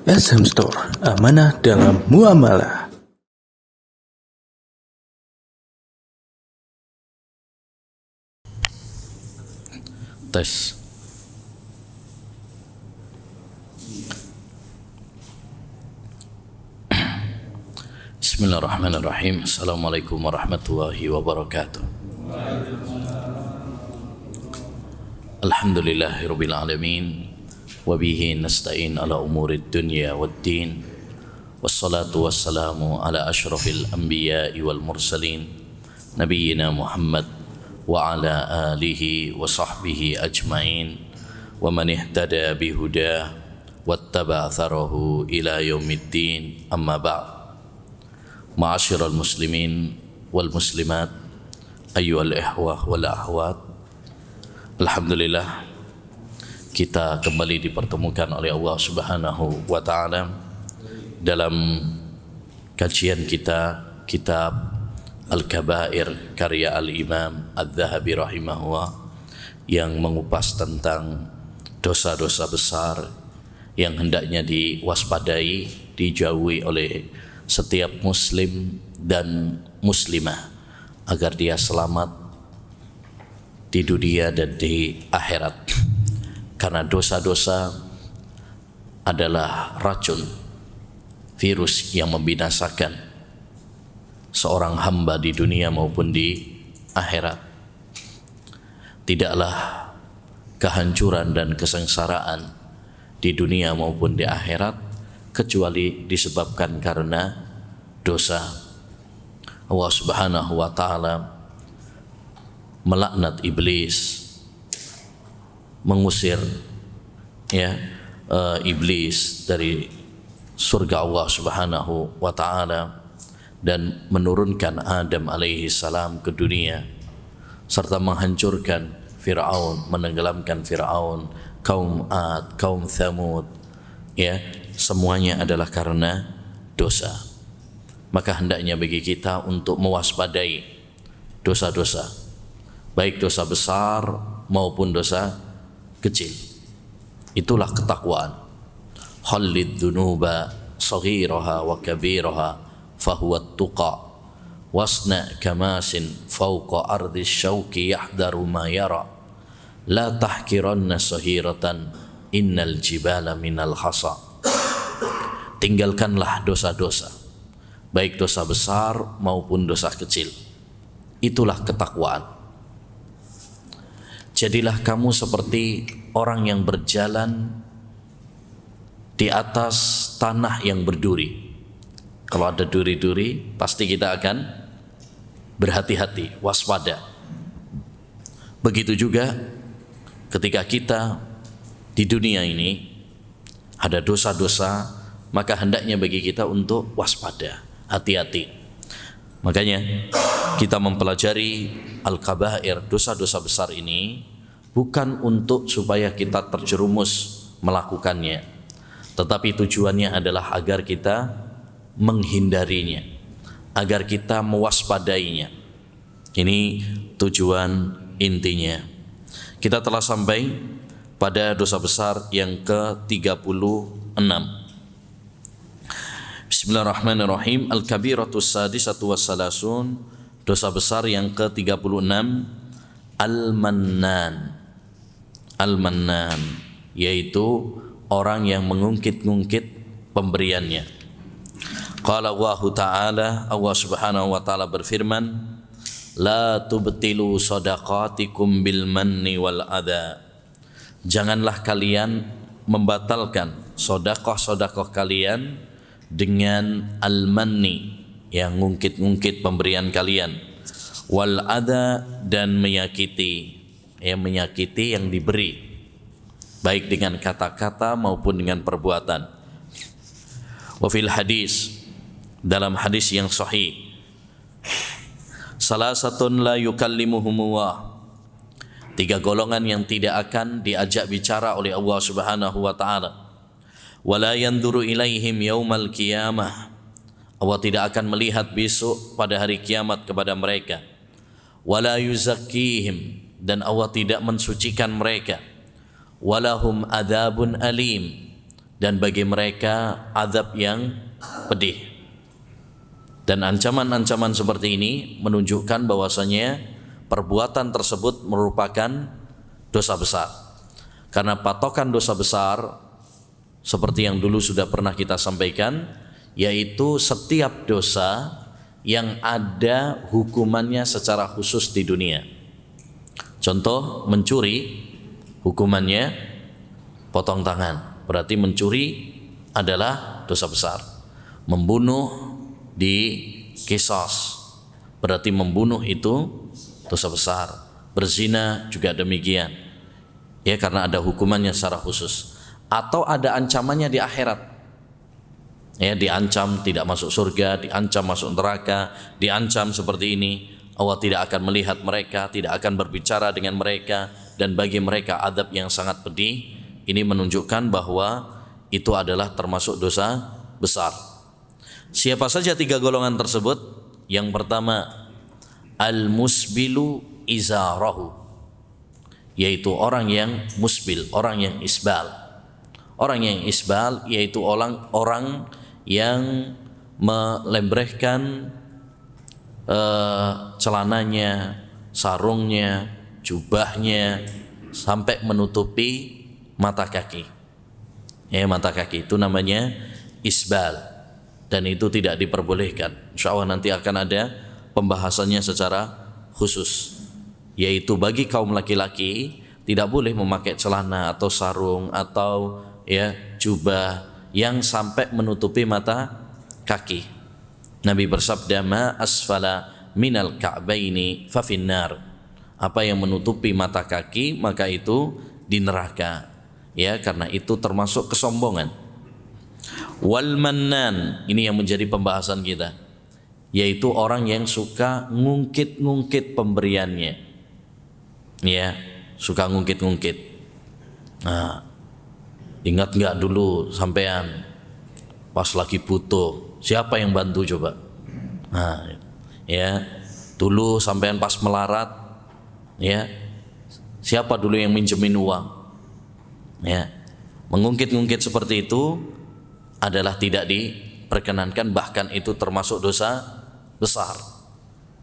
SM Store, amanah dalam muamalah. Tes. Bismillahirrahmanirrahim. Assalamualaikum warahmatullahi wabarakatuh. Alhamdulillahirabbil alamin. Wabihi nasta'in ala umurid dunya waddin. Wassalatu wassalamu ala asyrafil anbiya'i wal mursalin nabiyyina Muhammad wa ala alihi wa sahbihi ajma'in wa man ihtada bihudah wattaba atharahu ila yaumiddin. Amma ba'd. Ma'asyiral muslimin wal muslimat, ayyuhal ikhwah wal akhwat. Alhamdulillah, kita kembali dipertemukan oleh Allah Subhanahu wa taala dalam kajian kita kitab Al-Kabair karya Al-Imam Adz-Dzahabi rahimahullah, yang mengupas tentang dosa-dosa besar yang hendaknya diwaspadai, dijauhi oleh setiap muslim dan muslimah agar dia selamat di dunia dan di akhirat. Karena dosa-dosa adalah racun, virus yang membinasakan seorang hamba di dunia maupun di akhirat. Tidaklah kehancuran dan kesengsaraan di dunia maupun di akhirat kecuali disebabkan karena dosa. Allah Subhanahu wa taala melaknat iblis, mengusir iblis dari surga Allah Subhanahu wa taala dan menurunkan Adam alaihi salam ke dunia, serta menghancurkan Fir'aun, menenggelamkan Fir'aun, kaum Ad, kaum Thamud, semuanya adalah karena dosa. Maka hendaknya bagi kita untuk mewaspadai dosa-dosa, baik dosa besar maupun dosa kecil. Itulah ketakwaan. Khallid dhunuba saghiraha wa kabiraha fahuwa tuqa wasna kamasin fawqa ardi syauqi yahdaru ma yara la tahkiranna sahiratan innal jibala minal hasa. Tinggalkanlah dosa-dosa, baik dosa besar maupun dosa kecil. Itulah ketakwaan. Jadilah kamu seperti orang yang berjalan di atas tanah yang berduri. Kalau ada duri-duri, pasti kita akan berhati-hati, waspada. Begitu juga ketika kita di dunia ini ada dosa-dosa, maka hendaknya bagi kita untuk waspada, hati-hati. Makanya kita mempelajari Al-Kabair, dosa-dosa besar ini, bukan untuk supaya kita terjerumus melakukannya, tetapi tujuannya adalah agar kita menghindarinya, agar kita mewaspadainya. Ini tujuan intinya. Kita telah sampai pada dosa besar yang ke-36. Bismillahirrahmanirrahim. Al-Kabiratus Sadisatu Wassalasun, dosa besar yang ke-36, Al-Mannan. Al-Mannan, yaitu orang yang mengungkit-ungkit pemberiannya. Qala Allah Ta'ala, Allah Subhanahu wa taala berfirman, la tubtilu shadaqatikum bil manni wal adha. Janganlah kalian membatalkan sedekah-sedekah kalian dengan al-manni, yang ngungkit-ngungkit pemberian kalian, wal adha, dan menyakiti yang diberi, baik dengan kata-kata maupun dengan perbuatan. Wa fil hadis, dalam hadis yang sahih, salasatun la yukallimuhumullah, 3 golongan yang tidak akan diajak bicara oleh Allah Subhanahu wa taala. Wala yanzuru ilaihim yaumal qiyamah, Allah tidak akan melihat besok pada hari kiamat kepada mereka. Wala yuzakkihim, dan Allah tidak mensucikan mereka. Walahum adzabun alim, dan bagi mereka azab yang pedih. Dan ancaman-ancaman seperti ini menunjukkan bahwasanya perbuatan tersebut merupakan dosa besar. Karena patokan dosa besar seperti yang dulu sudah pernah kita sampaikan, yaitu setiap dosa yang ada hukumannya secara khusus di dunia. Contoh, mencuri hukumannya potong tangan, berarti mencuri adalah dosa besar. Membunuh di qisas, berarti membunuh itu dosa besar. Berzina juga demikian, ya, karena ada hukumannya secara khusus. Atau ada ancamannya di akhirat, ya, diancam tidak masuk surga, diancam masuk neraka, diancam seperti ini, Allah tidak akan melihat mereka, tidak akan berbicara dengan mereka, dan bagi mereka azab yang sangat pedih. Ini menunjukkan bahwa itu adalah termasuk dosa besar. Siapa saja tiga golongan tersebut? Yang pertama, al-musbilu izarahu, yaitu orang yang musbil, orang yang isbal. Orang yang isbal yaitu orang yang melembrehkan celananya, sarungnya, jubahnya sampai menutupi mata kaki. Ya, mata kaki itu namanya isbal. Dan itu tidak diperbolehkan. Insyaallah nanti akan ada pembahasannya secara khusus, yaitu bagi kaum laki-laki tidak boleh memakai celana atau sarung atau ya jubah yang sampai menutupi mata kaki. Nabi bersabda, ma asfala minal ka'baini fa finnar. Apa yang menutupi mata kaki maka itu di neraka. Ya, karena itu termasuk kesombongan. Wal mannan, ini yang menjadi pembahasan kita, yaitu orang yang suka ngungkit-ngungkit pemberiannya. Ya, suka ngungkit-ngungkit. Nah, ingat nggak dulu sampean pas lagi butuh, siapa yang bantu coba? Nah, ya, dulu sampean pas melarat, ya, siapa dulu yang minjemin uang? Ya, mengungkit-ngungkit seperti itu adalah tidak diperkenankan, bahkan itu termasuk dosa besar.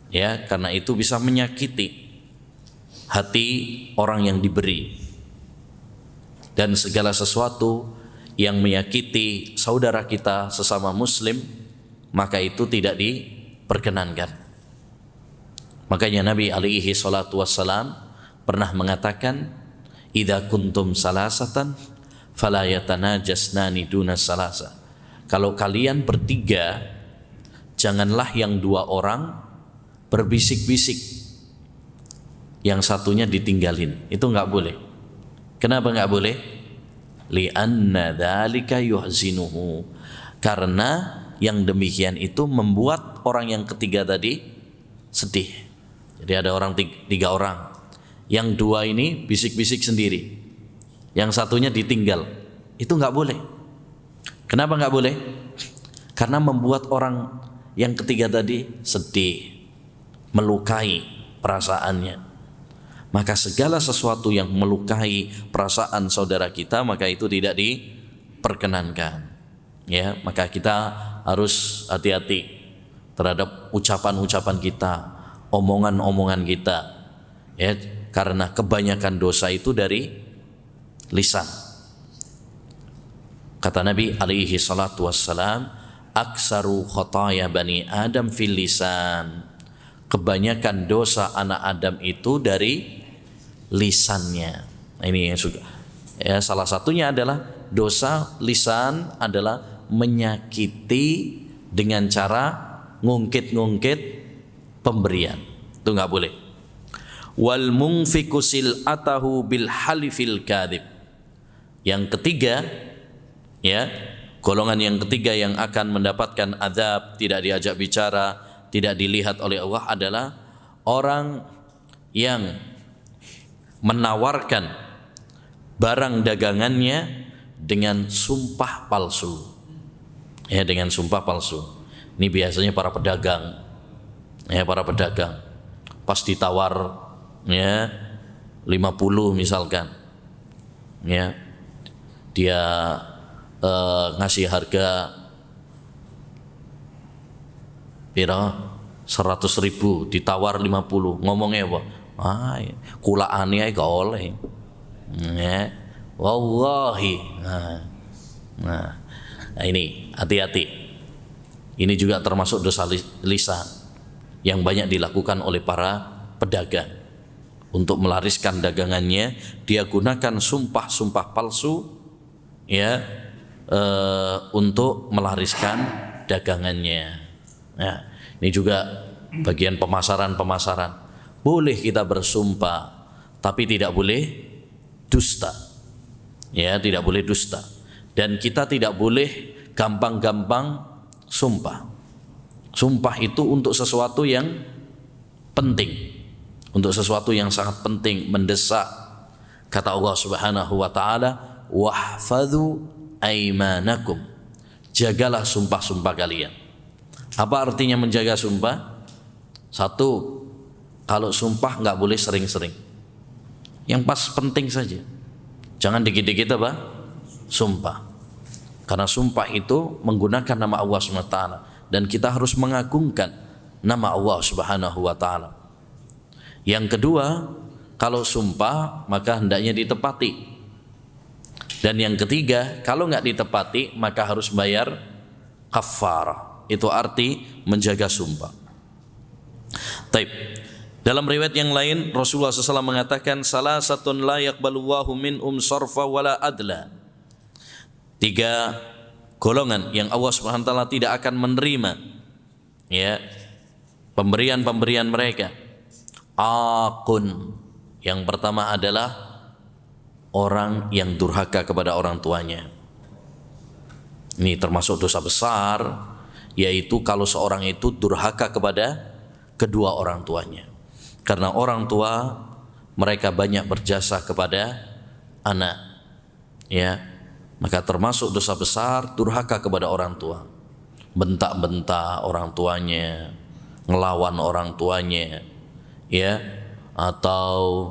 Ya, karena itu bisa menyakiti hati orang yang diberi. Dan segala sesuatu yang menyakiti saudara kita sesama muslim, maka itu tidak diperkenankan. Makanya Nabi alaihi salatu wassalam pernah mengatakan, idza kuntum salasatan fala yatanajasnani duna salasa. Kalau kalian bertiga, janganlah yang dua orang berbisik-bisik, yang satunya ditinggalin. Itu enggak boleh. Kenapa enggak boleh? Li'anna dzalika yuhzinuhu. Karena yang demikian itu membuat orang yang ketiga tadi sedih. Jadi ada orang tiga orang, yang dua ini bisik-bisik sendiri, yang satunya ditinggal. Itu enggak boleh. Kenapa enggak boleh? Karena membuat orang yang ketiga tadi sedih, melukai perasaannya. Maka segala sesuatu yang melukai perasaan saudara kita, maka itu tidak diperkenankan. Ya, maka kita harus hati-hati terhadap ucapan-ucapan kita, omongan-omongan kita. Ya, karena kebanyakan dosa itu dari lisan. Kata Nabi alaihi salatu wassalam, aksaru khotaya bani Adam fil lisan. Kebanyakan dosa anak Adam itu dari lisannya. Ini yang sudah. Ya, salah satunya adalah dosa lisan adalah menyakiti dengan cara ngungkit-ngungkit pemberian. Itu enggak boleh. Wal munfiqu sil'atahu bil halifil kadhib. Yang ketiga, ya, golongan yang ketiga yang akan mendapatkan azab, tidak diajak bicara, tidak dilihat oleh Allah adalah orang yang menawarkan barang dagangannya dengan sumpah palsu. Ya, dengan sumpah palsu. Ini biasanya para pedagang. Ya, para pedagang. Pas ditawar ya 50 misalkan. Ya. Dia ngasih harga pira 100.000 ditawar 50, ngomongnya apa? Kulaane ae gak oleh. Ya, wallahi. Nah, ini hati-hati. Ini juga termasuk dosa lisan yang banyak dilakukan oleh para pedagang. Untuk melariskan dagangannya, dia gunakan sumpah-sumpah palsu, ya, untuk melariskan dagangannya. Nah, ini juga bagian pemasaran. Boleh kita bersumpah, tapi tidak boleh dusta. Ya, tidak boleh dusta. Dan kita tidak boleh gampang-gampang sumpah. Sumpah itu untuk sesuatu yang penting, untuk sesuatu yang sangat penting, mendesak. Kata Allah Subhanahu wa taala, "Wahfadzu aimanakum." Jagalah sumpah-sumpah kalian. Apa artinya menjaga sumpah? Satu, kalau sumpah nggak boleh sering-sering. Yang pas penting saja. Jangan dikit-dikit apa? Sumpah. Karena sumpah itu menggunakan nama Allah Subhanahu wa taala dan kita harus mengagungkan nama Allah Subhanahu wa taala. Yang kedua, kalau sumpah maka hendaknya ditepati. Dan yang ketiga, kalau nggak ditepati maka harus bayar kafarah. Itu arti menjaga sumpah. Taib. Dalam riwayat yang lain Rasulullah SAW mengatakan, salasatun la yaqbalullahu minhum sarfa wala adla. 3 golongan yang Allah Subhanahu wa taala tidak akan menerima, ya, pemberian mereka. Akun, yang pertama adalah orang yang durhaka kepada orang tuanya. Ini termasuk dosa besar, yaitu kalau seorang itu durhaka kepada kedua orang tuanya. Karena orang tua mereka banyak berjasa kepada anak, ya, maka termasuk dosa besar durhaka kepada orang tua. Bentak-bentak orang tuanya, ngelawan orang tuanya, ya, atau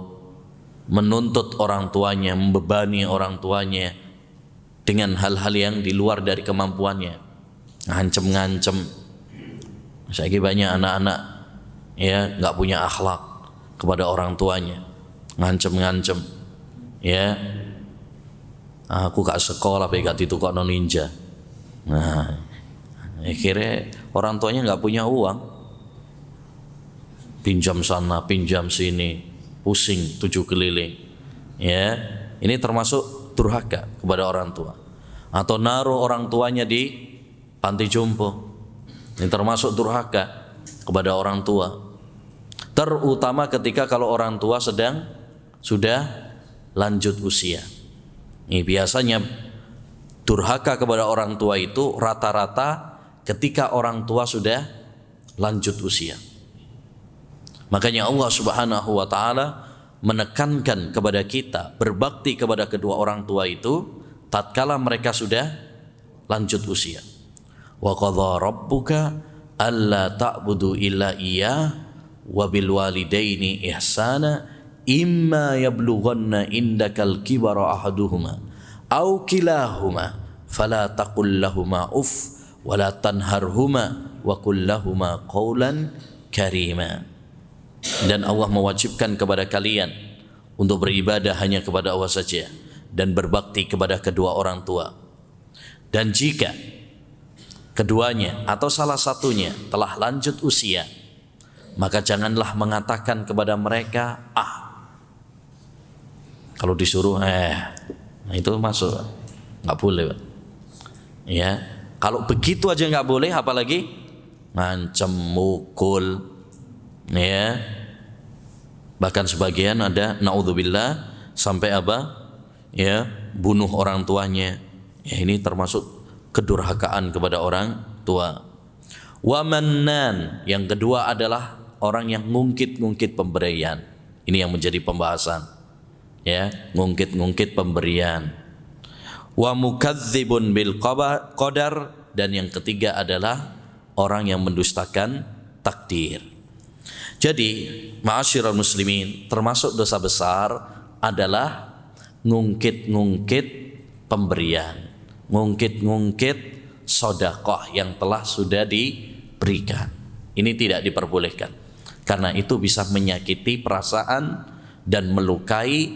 menuntut orang tuanya, membebani orang tuanya dengan hal-hal yang di luar dari kemampuannya, ngancem-ngancem. Saiki banyak anak-anak, ya, nggak punya akhlak kepada orang tuanya, ngancem-ngancem, ya, aku gak sekolah gak ditukokno ninja. Nah, akhirnya orang tuanya nggak punya uang, pinjam sana pinjam sini, pusing 7 keliling, ya. Ini termasuk durhaka kepada orang tua. Atau naruh orang tuanya di panti jompo, ini termasuk durhaka kepada orang tua. Terutama ketika kalau orang tua sudah lanjut usia. Ini biasanya durhaka kepada orang tua itu rata-rata ketika orang tua sudah lanjut usia. Makanya Allah Subhanahu wa taala menekankan kepada kita berbakti kepada kedua orang tua itu tatkala mereka sudah lanjut usia. Wa qadha rabbuka alla ta'budu illa iyyah wa bil walidaini ihsana imma yablughanna indakal kibara ahaduhuma aw kilahuma fala taqul lahumā uff wa la tanharhuma wa qul lahumā qawlan karima. Dan Allah mewajibkan kepada kalian untuk beribadah hanya kepada Allah saja dan berbakti kepada kedua orang tua. Dan jika keduanya atau salah satunya telah lanjut usia, maka janganlah mengatakan kepada mereka kalau disuruh nah itu masuk, nggak boleh, Pak. Ya, kalau begitu aja nggak boleh, apalagi ngancem, mukul, ya. Bahkan sebagian ada naudzubillah sampai ya, bunuh orang tuanya. Ya, ini termasuk kedurhakaan kepada orang tua. Wa mannan, yang kedua adalah orang yang ngungkit-ngungkit pemberian. Ini yang menjadi pembahasan, ya, ngungkit-ngungkit pemberian. Wa mukadzibun bil qadar, dan yang ketiga adalah orang yang mendustakan takdir. Jadi, ma'asyiral muslimin, termasuk dosa besar adalah ngungkit-ngungkit pemberian, ngungkit-ngungkit sedekah yang telah sudah diberikan. Ini tidak diperbolehkan, karena itu bisa menyakiti perasaan dan melukai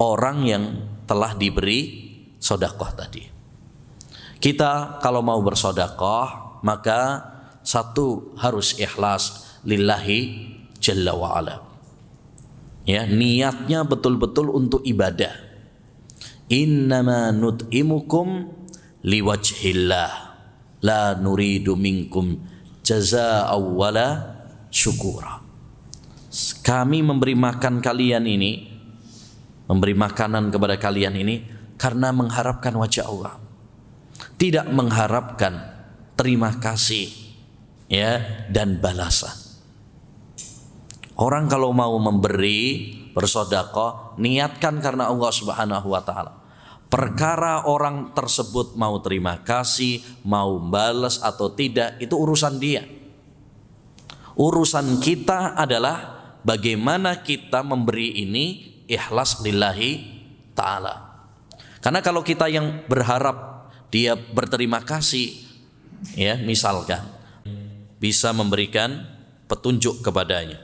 orang yang telah diberi sedekah tadi. Kita kalau mau bersedekah, maka satu harus ikhlas lillahi jalla wa ala. Ya, niatnya betul-betul untuk ibadah. Innama nut'imukum liwajhillah la nuridu minkum jazaa'a wala syukura. Kami memberi makan kalian ini, memberi makanan kepada kalian ini karena mengharapkan wajah Allah, tidak mengharapkan terima kasih, ya, dan balasan. Orang kalau mau memberi, bersedekah, niatkan karena Allah Subhanahu wa taala. Perkara orang tersebut mau terima kasih, mau balas atau tidak, itu urusan dia. Urusan kita adalah bagaimana kita memberi ini ikhlas lillahi ta'ala. Karena kalau kita yang berharap dia berterima kasih, ya, misalkan bisa memberikan petunjuk kepadanya,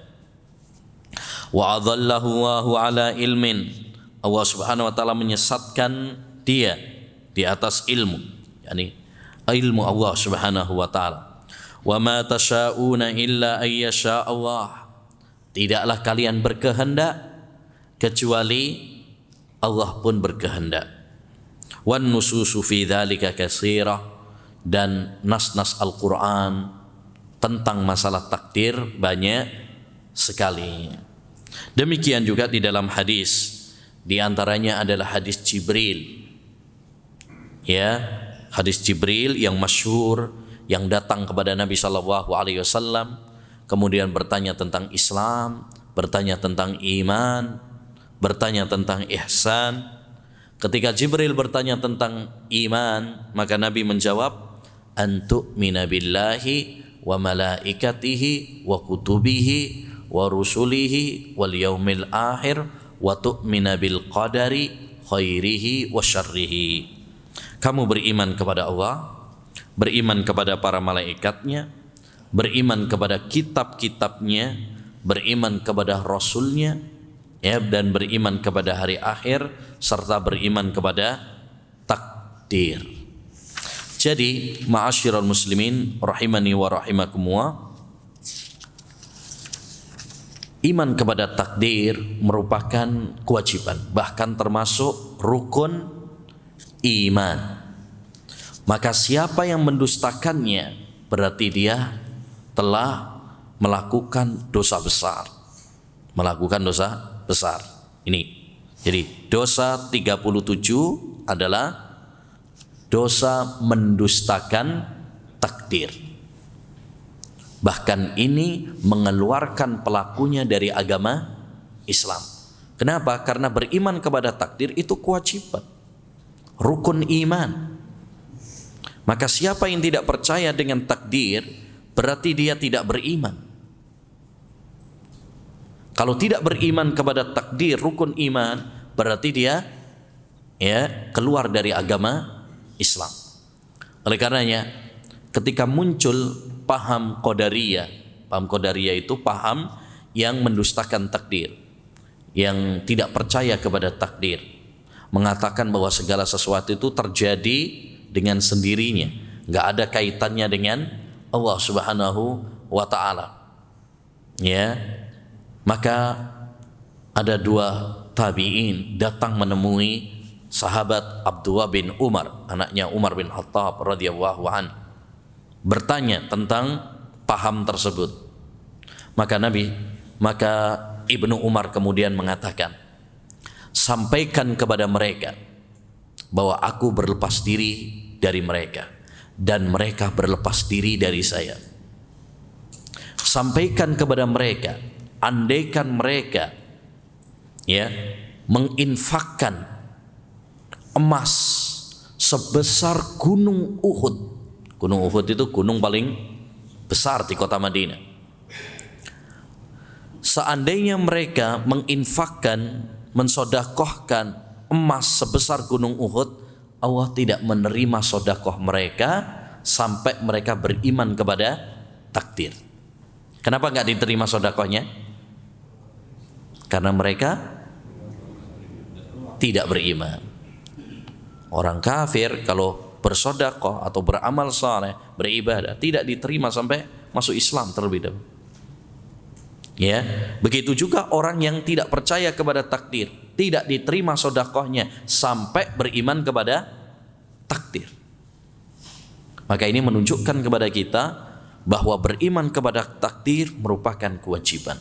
wa adallahu wa ala ilmin, Allah Subhanahu wa taala menyesatkan dia di atas ilmu, yakni ilmu Allah Subhanahu wa taala. Wa ma tasyauna illa ayyasha Allah, tidaklah kalian berkehendak kecuali Allah pun berkehendak. Wan nususu fi dzalika katsirah, dan nas-nas Al-Qur'an tentang masalah takdir banyak sekali. Demikian juga di dalam hadis, di antaranya adalah hadis Jibril. Ya, hadis Jibril yang masyhur, yang datang kepada Nabi sallallahu alaihi wasallam, kemudian bertanya tentang Islam, bertanya tentang iman, bertanya tentang ihsan. Ketika Jibril bertanya tentang iman, maka Nabi menjawab, antu'mina billahi wa malaikatihi wa kutubihi wa rusulihi wal yaumil akhir wa tu'mina bil qadari khairihi wa syarrihi. Kamu beriman kepada Allah, beriman kepada para malaikatnya, beriman kepada kitab-kitabnya, beriman kepada rasulnya, ya, dan beriman kepada hari akhir, serta beriman kepada takdir. Jadi, ma'asyiral muslimin rahimani wa rahimakumullah, iman kepada takdir merupakan kewajiban, bahkan termasuk rukun iman. Maka siapa yang mendustakannya berarti dia telah melakukan dosa besar. Melakukan dosa besar. Ini. Jadi dosa 37 adalah dosa mendustakan takdir. Bahkan ini mengeluarkan pelakunya dari agama Islam. Kenapa? Karena beriman kepada takdir itu kewajiban, rukun iman. Maka siapa yang tidak percaya dengan takdir berarti dia tidak beriman. Kalau tidak beriman kepada takdir, rukun iman, berarti dia, ya, keluar dari agama Islam. Oleh karenanya, ketika muncul paham Qadariyah itu paham yang mendustakan takdir, yang tidak percaya kepada takdir, mengatakan bahwa segala sesuatu itu terjadi dengan sendirinya, nggak ada kaitannya dengan Allah Subhanahu wa taala. Ya, maka ada dua tabi'in datang menemui sahabat Abdullah bin Umar, anaknya Umar bin Khattab radhiyallahu an, bertanya tentang paham tersebut. Maka Ibnu Umar kemudian mengatakan, sampaikan kepada mereka bahwa aku berlepas diri dari mereka dan mereka berlepas diri dari saya. Sampaikan kepada mereka, andaikan mereka, ya, menginfakkan emas sebesar gunung Uhud. Gunung Uhud itu gunung paling besar di kota Madinah. Seandainya mereka menginfakkan, mensodakohkan emas sebesar gunung Uhud, Allah tidak menerima sedekah mereka sampai mereka beriman kepada takdir. Kenapa nggak diterima sedekahnya? Karena mereka tidak beriman. Orang kafir kalau bersedekah atau beramal saleh, beribadah, tidak diterima sampai masuk Islam terlebih dahulu. Ya, begitu juga orang yang tidak percaya kepada takdir, tidak diterima sedekahnya sampai beriman kepada takdir. Maka ini menunjukkan kepada kita bahwa beriman kepada takdir merupakan kewajiban.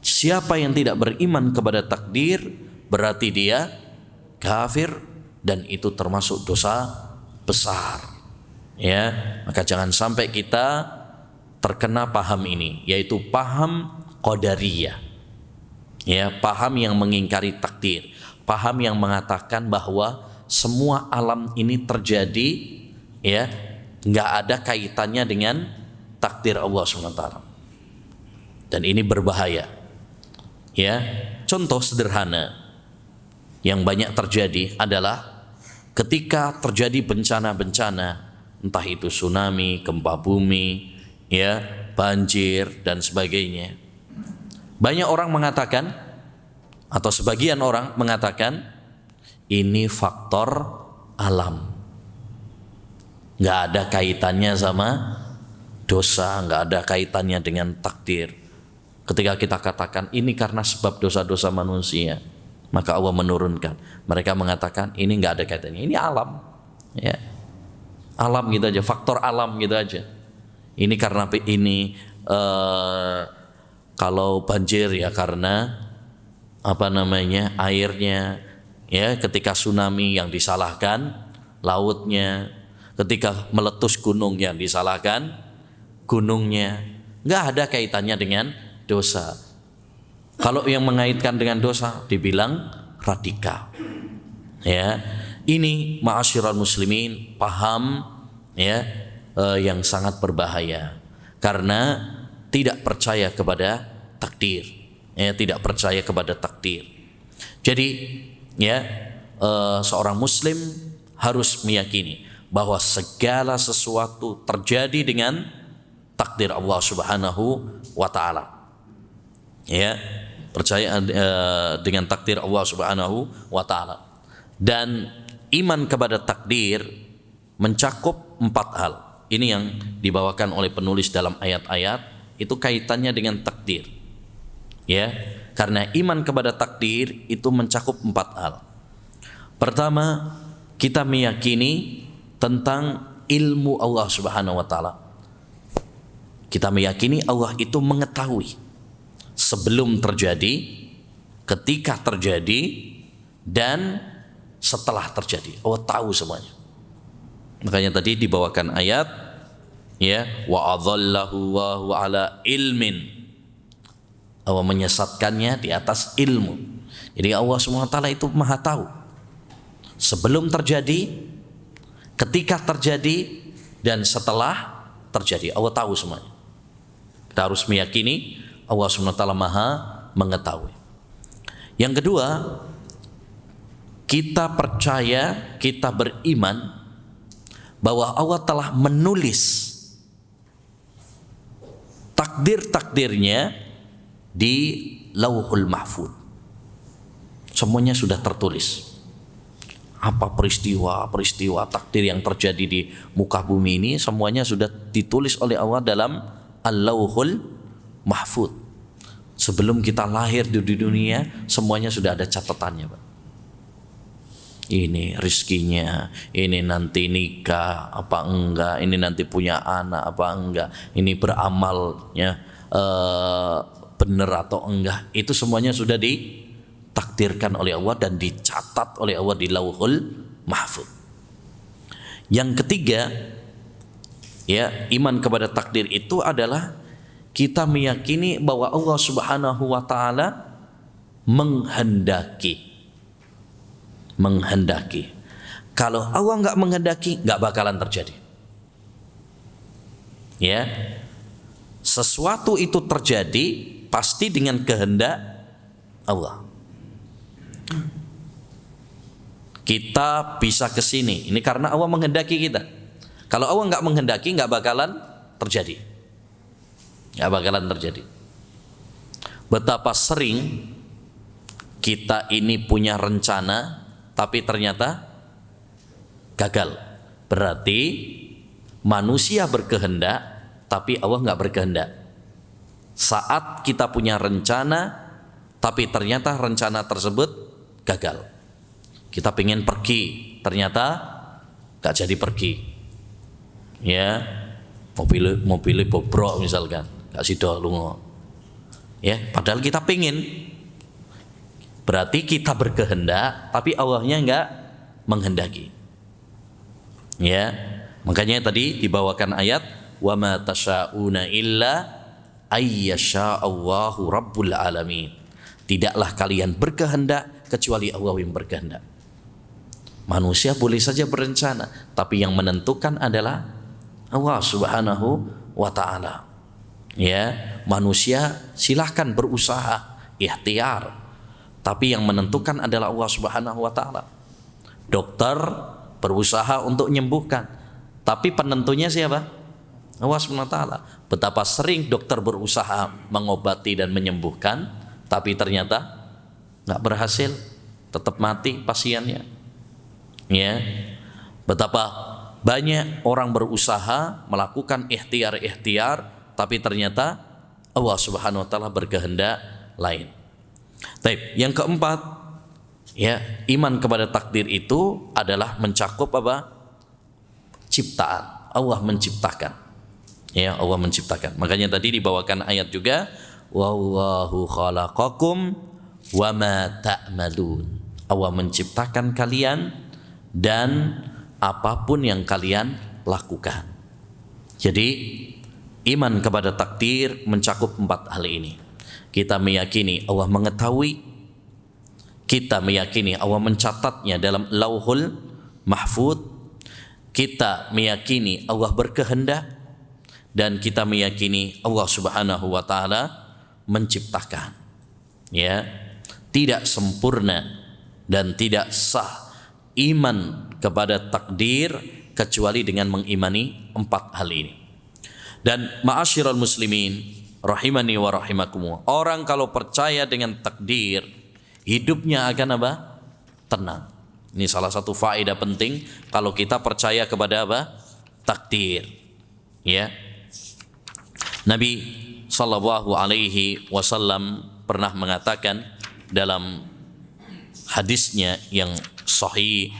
Siapa yang tidak beriman kepada takdir berarti dia kafir dan itu termasuk dosa besar. Ya, maka jangan sampai kita terkena paham ini, yaitu paham qadariyah. Ya, paham yang mengingkari takdir, paham yang mengatakan bahwa semua alam ini terjadi, ya, nggak ada kaitannya dengan takdir Allah SWT. Dan ini berbahaya. Ya, contoh sederhana yang banyak terjadi adalah ketika terjadi bencana-bencana, entah itu tsunami, gempa bumi, ya, banjir dan sebagainya. Banyak orang mengatakan atau sebagian orang mengatakan ini faktor alam, nggak ada kaitannya sama dosa, nggak ada kaitannya dengan takdir. Ketika kita katakan ini karena sebab dosa-dosa manusia, maka Allah menurunkan. Mereka mengatakan ini nggak ada kaitannya, ini alam, ya, alam gitu aja, faktor alam gitu aja. Ini karena ini kalau banjir ya karena apa namanya airnya, ya, ketika tsunami yang disalahkan lautnya, ketika meletus gunung yang disalahkan gunungnya, nggak ada kaitannya dengan dosa. Kalau yang mengaitkan dengan dosa dibilang radikal. Ya, ini ma'asyiral muslimin paham, ya, yang sangat berbahaya karena tidak percaya kepada takdir, ya, tidak percaya kepada takdir. Jadi, ya, seorang muslim harus meyakini bahwa segala sesuatu terjadi dengan takdir Allah Subhanahu wa taala. Ya, percaya dengan takdir Allah Subhanahu wa taala. Dan iman kepada takdir mencakup 4 hal. Ini yang dibawakan oleh penulis dalam ayat-ayat, itu kaitannya dengan takdir. Ya, karena iman kepada takdir itu mencakup 4 hal. Pertama, kita meyakini tentang ilmu Allah Subhanahu wa taala. Kita meyakini Allah itu mengetahui sebelum terjadi, ketika terjadi, dan setelah terjadi. Allah tahu semuanya. Makanya tadi dibawakan ayat, ya, wa adhallahu wa ala ilmin. Allah menyesatkannya di atas ilmu. Jadi Allah SWT itu maha tahu sebelum terjadi, ketika terjadi, dan setelah terjadi. Allah tahu semuanya. Kita harus meyakini Allah SWT maha mengetahui. Yang kedua, kita percaya, kita beriman bahwa Allah telah menulis takdir-takdirnya di Lauhul Mahfuz. Semuanya sudah tertulis. Apa peristiwa takdir yang terjadi di muka bumi ini, semuanya sudah ditulis oleh Allah dalam Al-Lauhul Mahfuz. Sebelum kita lahir di dunia, semuanya sudah ada catatannya, Pak. Ini rizkinya, ini nanti nikah apa enggak, ini nanti punya anak apa enggak, ini beramalnya benar atau enggak. Itu semuanya sudah ditakdirkan oleh Allah dan dicatat oleh Allah di Lauhul Mahfuz. Yang ketiga, ya, iman kepada takdir itu adalah kita meyakini bahwa Allah Subhanahu wa taala menghendaki. Kalau Allah nggak menghendaki, nggak bakalan terjadi. Ya, sesuatu itu terjadi pasti dengan kehendak Allah. kita bisa ke sini. Ini karena Allah menghendaki kita. Kalau Allah nggak menghendaki, nggak bakalan terjadi. Nggak bakalan terjadi. Betapa sering kita ini punya rencana, tapi ternyata gagal. Berarti manusia berkehendak, tapi Allah nggak berkehendak. Saat kita punya rencana, tapi ternyata rencana tersebut gagal. Kita pengen pergi, ternyata gak jadi pergi. Ya, mobilnya bobrok misalkan, gak sido lungo. Ya, padahal kita pengen. Berarti kita berkehendak, tapi Allahnya gak menghendaki. Ya, makanya tadi dibawakan ayat, wa ma tasyauna illa ayyasha Allahu rabbul alamin. Tidaklah kalian berkehendak kecuali Allah yang berkehendak. Manusia boleh saja berencana, tapi yang menentukan adalah Allah Subhanahu wa ta'ala. Ya, manusia silahkan berusaha, ikhtiar, tapi yang menentukan adalah Allah Subhanahu wa ta'ala. Dokter berusaha untuk menyembuhkan, tapi penentunya siapa? Allah Subhanahu wa ta'ala. Betapa sering dokter berusaha mengobati dan menyembuhkan, tapi ternyata nggak berhasil, tetap mati pasiennya. Ya, betapa banyak orang berusaha melakukan ikhtiar, tapi ternyata Allah Subhanahu wa ta'ala berkehendak lain. Baik, yang keempat, ya, iman kepada takdir itu adalah mencakup apa? Ciptaan. Allah menciptakan. Ya, Allah menciptakan. Makanya tadi dibawakan ayat juga, wallahu khalaqakum wa ma ta'malun. Allah menciptakan kalian dan apapun yang kalian lakukan. Jadi iman kepada takdir mencakup 4 hal ini. Kita meyakini Allah mengetahui, kita meyakini Allah mencatatnya dalam lauhul mahfud, kita meyakini Allah berkehendak, dan kita meyakini Allah Subhanahu wa ta'ala menciptakan. Ya, tidak sempurna dan tidak sah iman kepada takdir kecuali dengan mengimani 4 hal ini. Dan ma'asyiral muslimin rahimani wa rahimakumullah, orang kalau percaya dengan takdir, hidupnya akan apa? Tenang. Ini salah satu faedah penting kalau kita percaya kepada apa? Takdir. Ya. Nabi sallallahu alaihi wasallam pernah mengatakan dalam hadisnya yang sahih,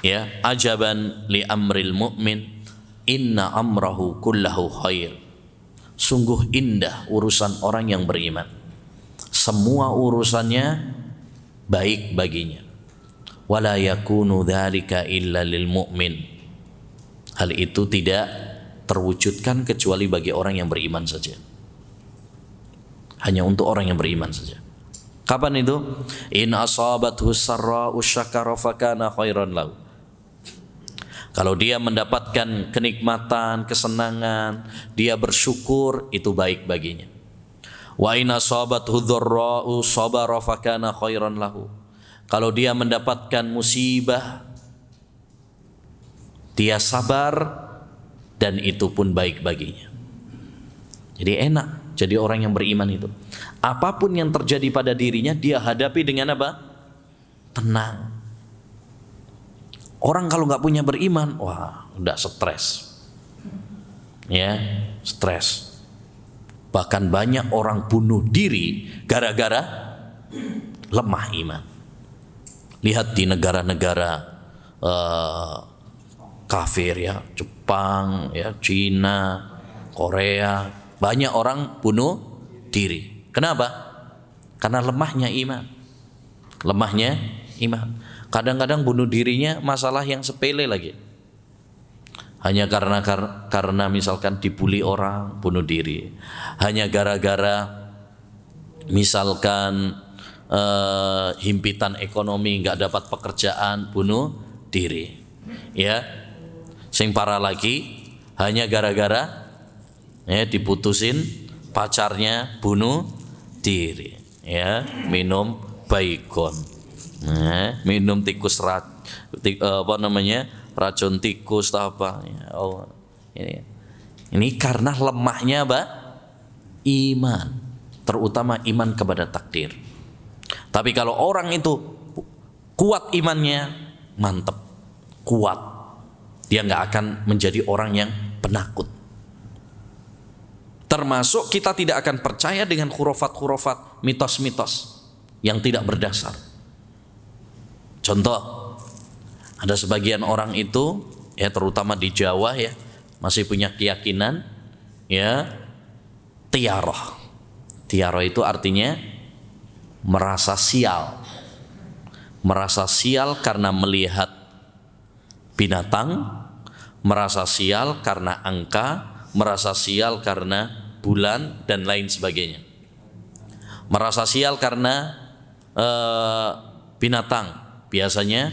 ya, ajaban li amril mu'min inna amrahu kullahu khair. Sungguh indah urusan orang yang beriman, semua urusannya baik baginya. Wala yakunu dzalika illa lil mu'min. Hal itu tidak terwujudkan kecuali bagi orang yang beriman saja. Hanya untuk orang yang beriman saja. Kapan itu? In asabathu sarra'u syakara fakana khairan lahu. Kalau dia mendapatkan kenikmatan, kesenangan, dia bersyukur, itu baik baginya. Wa in asabathu dharra'u sabara fakana khairan lahu. Kalau dia mendapatkan musibah, dia sabar, dan itu pun baik baginya. Jadi enak jadi orang yang beriman itu. Apapun yang terjadi pada dirinya, dia hadapi dengan apa? Tenang. Orang kalau nggak punya beriman, wah, udah stres. Ya, stres. Bahkan banyak orang bunuh diri gara-gara lemah iman. Lihat di negara-negara kafir, ya, Jepang, ya, Cina, Korea, banyak orang bunuh diri. Kenapa? Karena lemahnya iman. Lemahnya iman. Kadang-kadang bunuh dirinya masalah yang sepele lagi. Hanya karena misalkan dibully orang, bunuh diri. Hanya gara-gara misalkan himpitan ekonomi, nggak dapat pekerjaan, bunuh diri. Ya, sing parah lagi hanya gara-gara ya diputusin pacarnya, bunuh diri. Ya, minum baygon. Minum racun tikus atau apa. Oh, ini karena lemahnya apa? Iman, terutama iman kepada takdir. Tapi kalau orang itu kuat imannya, mantep, kuat, dia nggak akan menjadi orang yang penakut. Termasuk kita tidak akan percaya dengan khurafat-khurafat, mitos-mitos yang tidak berdasar. Contoh, ada sebagian orang itu, ya terutama di Jawa ya, masih punya keyakinan ya tiaroh. Tiaroh itu artinya merasa sial. Merasa sial karena melihat binatang, merasa sial karena angka, merasa sial karena bulan dan lain sebagainya. Merasa sial karena binatang, biasanya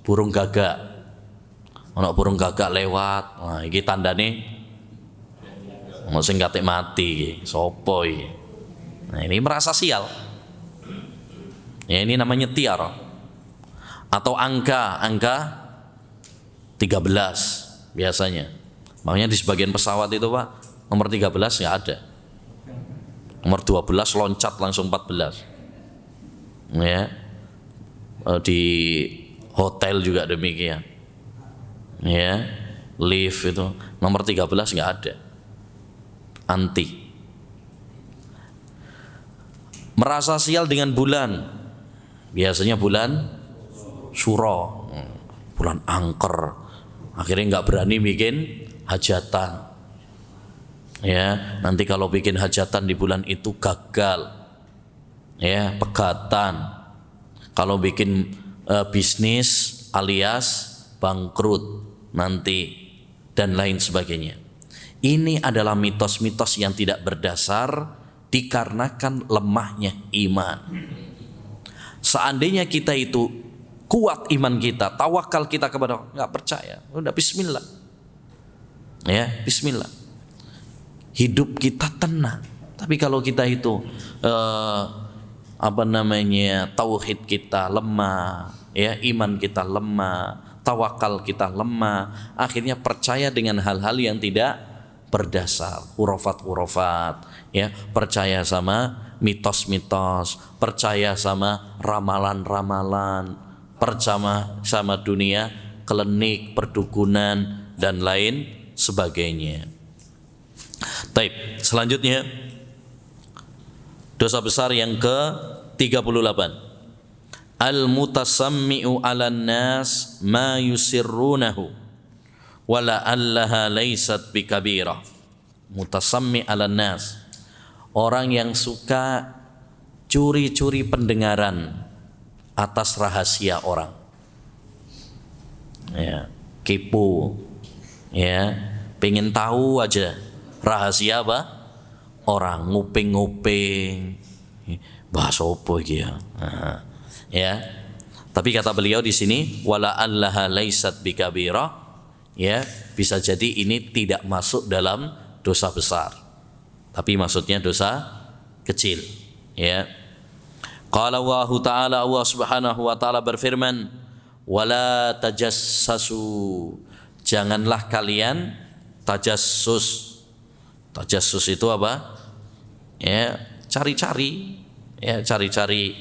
burung gagak. Ono burung gagak lewat, nah iki tandane mau sing katik mati iki, sapa iki. Nah ini merasa sial. Ya ini namanya tiar. Atau angka 13 biasanya. Makanya di sebagian pesawat itu Pak, nomor 13 nggak ada. Nomor 12 loncat langsung 14. Ya. Di hotel juga demikian. Ya. Lift itu nomor 13 nggak ada. Anti. Merasa sial dengan bulan. Biasanya bulan Suro, bulan angker. Akhirnya nggak berani bikin hajatan. Ya, nanti kalau bikin hajatan di bulan itu gagal. Ya, pegatan. Kalau bikin bisnis alias bangkrut nanti dan lain sebagainya. Ini adalah mitos-mitos yang tidak berdasar dikarenakan lemahnya iman. Seandainya kita itu kuat iman kita, tawakal kita kepada Allah, nggak percaya, udah bismillah. Ya, bismillah. Hidup kita tenang. Tapi kalau kita itu tauhid kita lemah, ya, iman kita lemah, tawakal kita lemah, akhirnya percaya dengan hal-hal yang tidak berdasar, khurafat-khurafat, ya, percaya sama mitos-mitos, percaya sama ramalan-ramalan, percaya sama dunia klinik, perdukunan dan lain sebagainya. Taib. Selanjutnya dosa besar yang ke-38. Al-mutasammi'u 'alan nas ma yusirrunahu wala allaha laysat bikabirah. Mutasammi' 'alan nas, orang yang suka curi-curi pendengaran atas rahasia orang. Ya, kepo. Ya, pengen tahu aja rahasia apa? Orang, nguping-nguping. Bahas apa iki ya? Nah, ya. Tapi kata beliau di sini wala allaha laysat bikabirah, ya, bisa jadi ini tidak masuk dalam dosa besar. Tapi maksudnya dosa kecil, ya. Qala Allah Ta'ala, Allah Subhanahu wa taala berfirman, "Wala tajassasu." Janganlah kalian tajassus. Tajassus itu apa? Ya, cari-cari, ya, cari-cari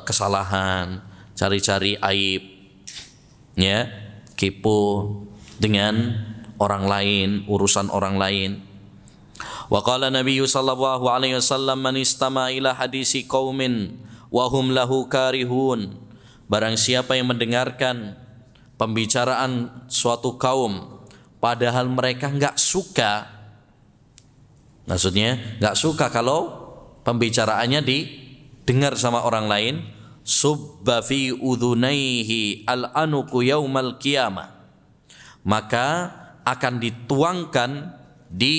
kesalahan, cari-cari aib, ya, kepo dengan orang lain, urusan orang lain. Wa qala Nabi sallallahu alaihi wasallam man istama ila hadisi qaumin wa hum lahu karihun. Barang siapa yang mendengarkan pembicaraan suatu kaum padahal mereka enggak suka, maksudnya enggak suka kalau pembicaraannya didengar sama orang lain, subba fi udhunaihi al-anuku yaumal qiyamah, maka akan dituangkan di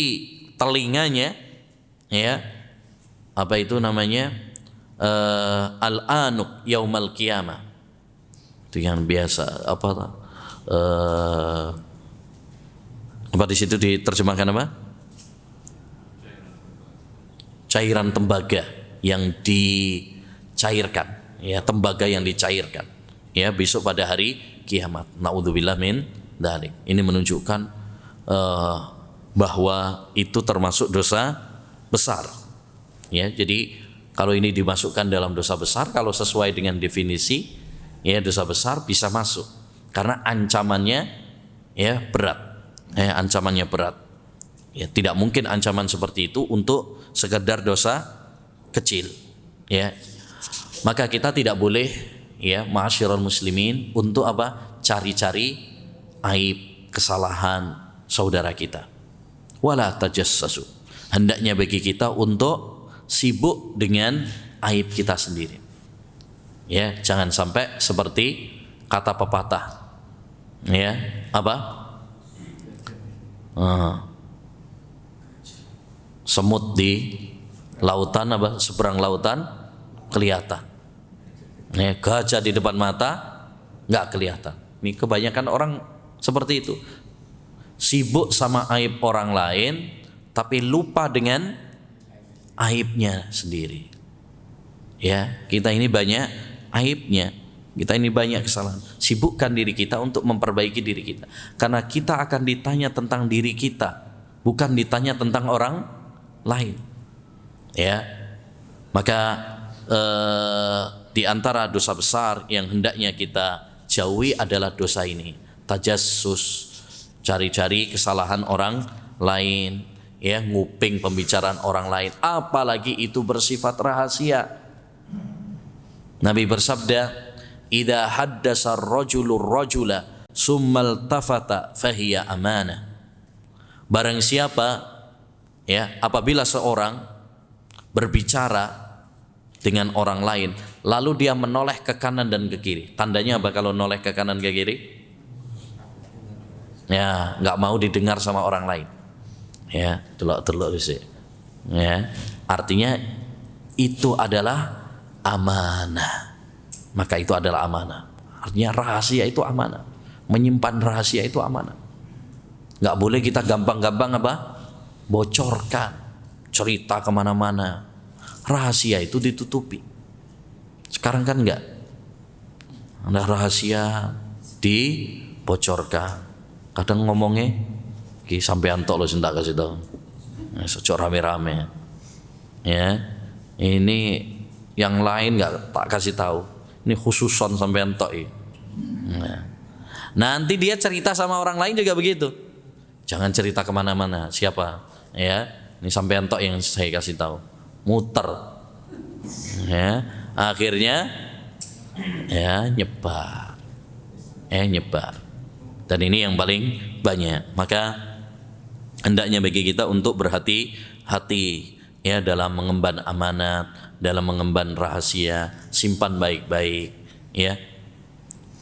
telinganya, ya, apa itu namanya, al-anuk yaumal qiyamah. Itu yang biasa apa di situ diterjemahkan apa? Cairan tembaga yang dicairkan, ya tembaga yang dicairkan ya besok pada hari kiamat. Naudzubillah min dzalik. Ini menunjukkan bahwa itu termasuk dosa besar. Ya, jadi kalau ini dimasukkan dalam dosa besar, kalau sesuai dengan definisi, ya dosa besar bisa masuk karena ancamannya ya berat. Ancamannya berat. Ya, tidak mungkin ancaman seperti itu untuk sekedar dosa kecil. Ya, maka kita tidak boleh ya ma'asyiral muslimin untuk apa? Cari-cari aib, kesalahan saudara kita. Wala tajassasu. Hendaknya bagi kita untuk sibuk dengan aib kita sendiri. Ya, jangan sampai seperti kata pepatah. Ya, apa? Semut di lautan apa? Seberang lautan kelihatan. Ya, gajah di depan mata nggak kelihatan. Ini kebanyakan orang seperti itu. Sibuk sama aib orang lain tapi lupa dengan aibnya sendiri. Ya, kita ini banyak aibnya. Kita ini banyak kesalahan. Sibukkan diri kita untuk memperbaiki diri kita. Karena kita akan ditanya tentang diri kita, bukan ditanya tentang orang lain. Ya. Maka di antara dosa besar yang hendaknya kita jauhi adalah dosa ini. Tajassus, cari-cari kesalahan orang lain, ya, nguping pembicaraan orang lain, apalagi itu bersifat rahasia. Nabi bersabda, "Idza haddasa ar-rajulu ar-rajula summa iltafata fahiya amanah." Barang siapa ya apabila seorang berbicara dengan orang lain lalu dia menoleh ke kanan dan ke kiri. Tandanya apa kalau noleh ke kanan ke kiri? Ya, enggak mau didengar sama orang lain. Ya, delok-delok sih. Ya, artinya itu adalah amanah. Maka itu adalah amanah. Artinya rahasia itu amanah. Menyimpan rahasia itu amanah. Enggak boleh kita gampang-gampang apa? Bocorkan, cerita kemana-mana. Rahasia itu ditutupi. Sekarang kan enggak. Ada rahasia dibocorkan. Kadang ngomongnya ki sampean tok lho sing tak kasih tahu. Sejak rame-rame. Ya. Ini yang lain enggak tak kasih tahu. Ini khususon sampean tok iki. Nah. Nanti dia cerita sama orang lain juga begitu. Jangan cerita kemana-mana. Siapa? Ya. Ini sampean tok yang saya kasih tahu. Muter. Ya. Akhirnya ya nyebar. Nyebar. Dan ini yang paling banyak. Maka hendaknya bagi kita untuk berhati-hati ya dalam mengemban amanat, dalam mengemban rahasia, simpan baik-baik ya.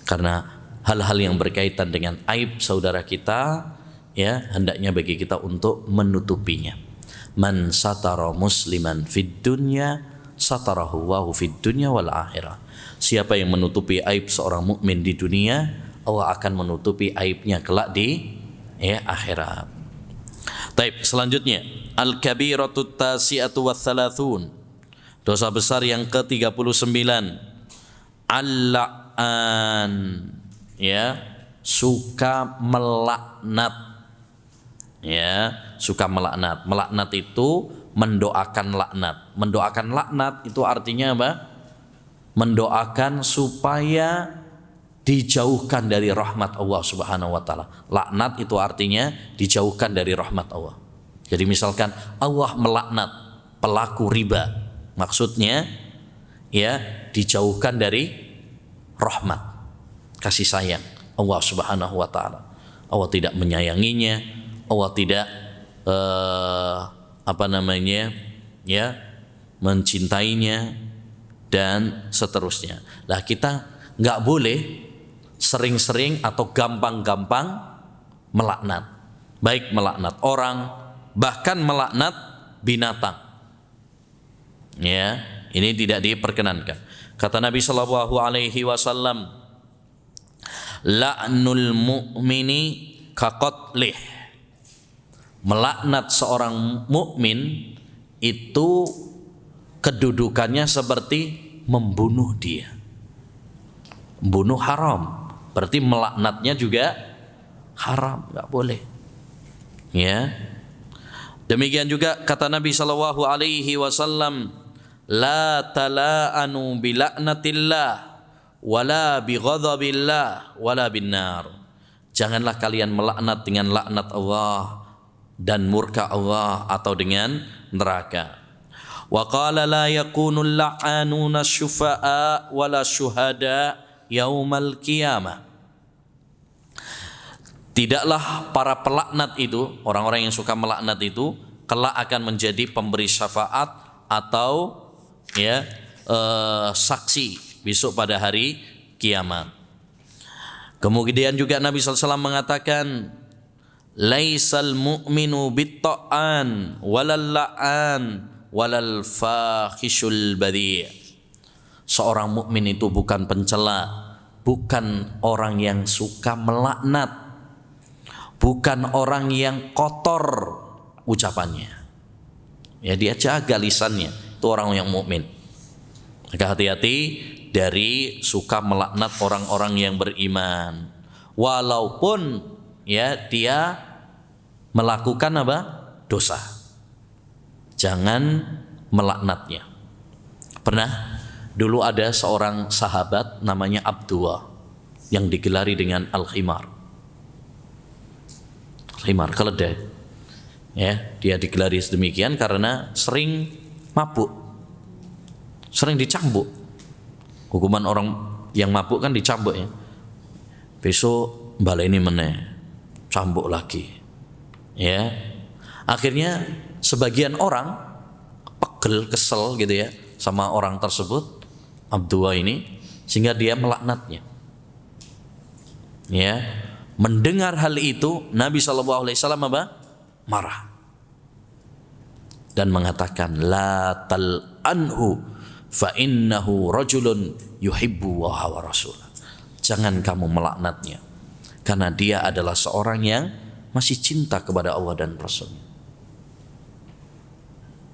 Karena hal-hal yang berkaitan dengan aib saudara kita ya hendaknya bagi kita untuk menutupinya. Man satara musliman fid dunya satarahu wa fid dunya wal akhirah. Siapa yang menutupi aib seorang mukmin di dunia, Allah akan menutupi aibnya kelak di akhirat. Taib, selanjutnya al-kabiratut tasi'atu watsalathun. Dosa besar yang ke-39. Al-la'an, ya, suka melaknat. Ya, suka melaknat. Melaknat itu mendoakan laknat. Mendoakan laknat itu artinya apa? Mendoakan supaya dijauhkan dari rahmat Allah Subhanahu wa taala. Laknat itu artinya dijauhkan dari rahmat Allah. Jadi misalkan Allah melaknat pelaku riba, maksudnya ya dijauhkan dari rahmat, kasih sayang Allah Subhanahu wa taala. Allah tidak menyayanginya, Allah tidak ya mencintainya dan seterusnya. Lah kita nggak boleh sering-sering atau gampang-gampang melaknat, baik melaknat orang, bahkan melaknat binatang. Ya, ini tidak diperkenankan. Kata Nabi Shallallahu Alaihi Wasallam, la'nul mu'mini kaqatlih. Melaknat seorang mukmin itu kedudukannya seperti membunuh dia. Membunuh haram, berarti melaknatnya juga haram, nggak boleh. Ya. Demikian juga kata Nabi sallallahu alaihi wasallam, la tala'anu bila'natillah wala bighadabillah wala binnar. Janganlah kalian melaknat dengan laknat Allah dan murka Allah atau dengan neraka. Wa qala la yakunul la'anuna syufa'a wala syuhada yaumal qiyamah. Tidaklah para pelaknat itu, orang-orang yang suka melaknat itu, kelak akan menjadi pemberi syafaat atau ya saksi besok pada hari kiamat. Kemudian juga Nabi SAW mengatakan, laisal mu'minu bitta'an walal la'an walal fakhishul badhi'. Seorang mukmin itu bukan pencela, bukan orang yang suka melaknat, bukan orang yang kotor ucapannya. Ya, dia jaga lisannya. Itu orang yang mukmin. Maka hati-hati dari suka melaknat orang-orang yang beriman. Walaupun ya dia melakukan apa? Dosa. Jangan melaknatnya. Pernah dulu ada seorang sahabat namanya Abdullah yang digelari dengan Al-Khimar. Al-Khimar, keledai. Ya, dia digelari sedemikian karena sering mabuk. Sering dicambuk. Hukuman orang yang mabuk kan dicambuk ya. Besok baleni meneh, cambuk lagi. Ya. Akhirnya sebagian orang pegel, kesel gitu ya sama orang tersebut, Abdullah ini, sehingga dia melaknatnya. Ya. Mendengar hal itu, Nabi SAW apa? Marah dan mengatakan, la tal'anhu fa innahu rajulun yuhibbu wa rasul. Jangan kamu melaknatnya, karena dia adalah seorang yang masih cinta kepada Allah dan Rasul.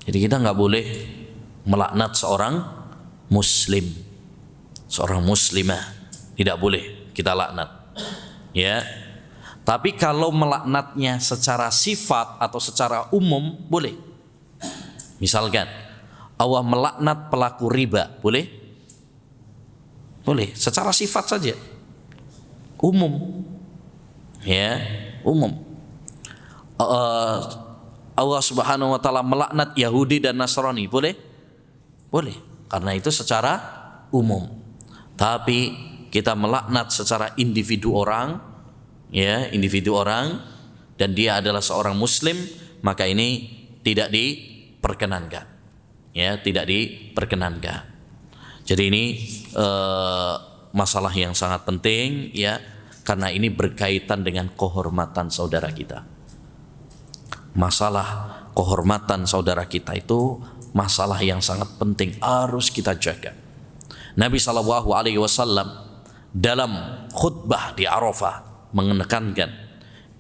Jadi kita nggak boleh melaknat seorang muslim, seorang muslimah, tidak boleh kita laknat. Ya. Tapi kalau melaknatnya secara sifat atau secara umum boleh. Misalkan Allah melaknat pelaku riba, boleh? Boleh, secara sifat saja. Umum. Ya, umum. Allah Subhanahu wa taala melaknat Yahudi dan Nasrani, boleh? Boleh, karena itu secara umum. Tapi kita melaknat secara individu orang, ya, individu orang, dan dia adalah seorang muslim, maka ini tidak diperkenankan. Ya, tidak diperkenankan. Jadi ini masalah yang sangat penting ya, karena ini berkaitan dengan kehormatan saudara kita. Masalah kehormatan saudara kita itu masalah yang sangat penting, harus kita jaga. Nabi SAW dalam khutbah di Arafah menekankan,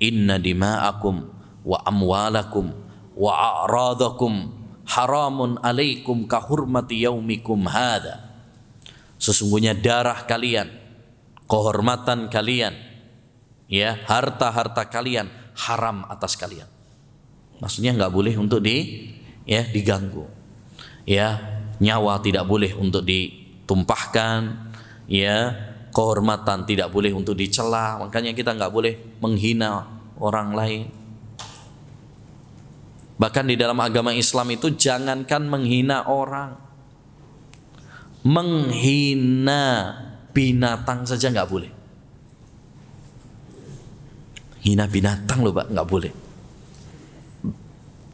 inna dima'akum wa amwalakum wa a'radakum haramun alaikum kahurmati yaumikum hadha. Sesungguhnya darah kalian, kehormatan kalian, ya, harta-harta kalian haram atas kalian. Maksudnya nggak boleh untuk diganggu. Ya, nyawa tidak boleh untuk ditumpahkan, ya, kehormatan tidak boleh untuk dicela. Makanya kita nggak boleh menghina orang lain. Bahkan di dalam agama Islam itu jangankan menghina orang, menghina binatang saja nggak boleh. Hina binatang loh Pak, nggak boleh.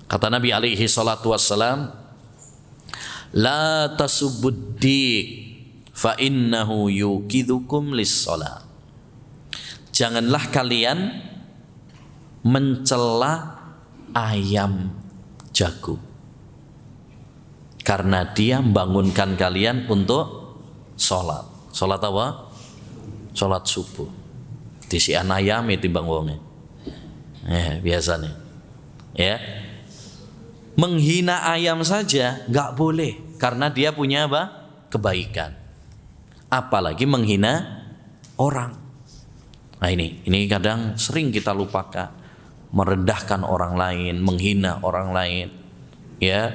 Kata Nabi alaihi salatu wassalam, la tasubuddik fa innahu yukidukum lis-shalah. Janganlah kalian mencela ayam jago, karena dia membangunkan kalian untuk sholat. Sholat apa? Sholat subuh. Disian ayam itu bangunnya. Biasanya. Ya. Menghina ayam saja nggak boleh, karena dia punya apa? kebaikan, apalagi menghina orang. Nah ini kadang sering kita lupakan, merendahkan orang lain, menghina orang lain, ya.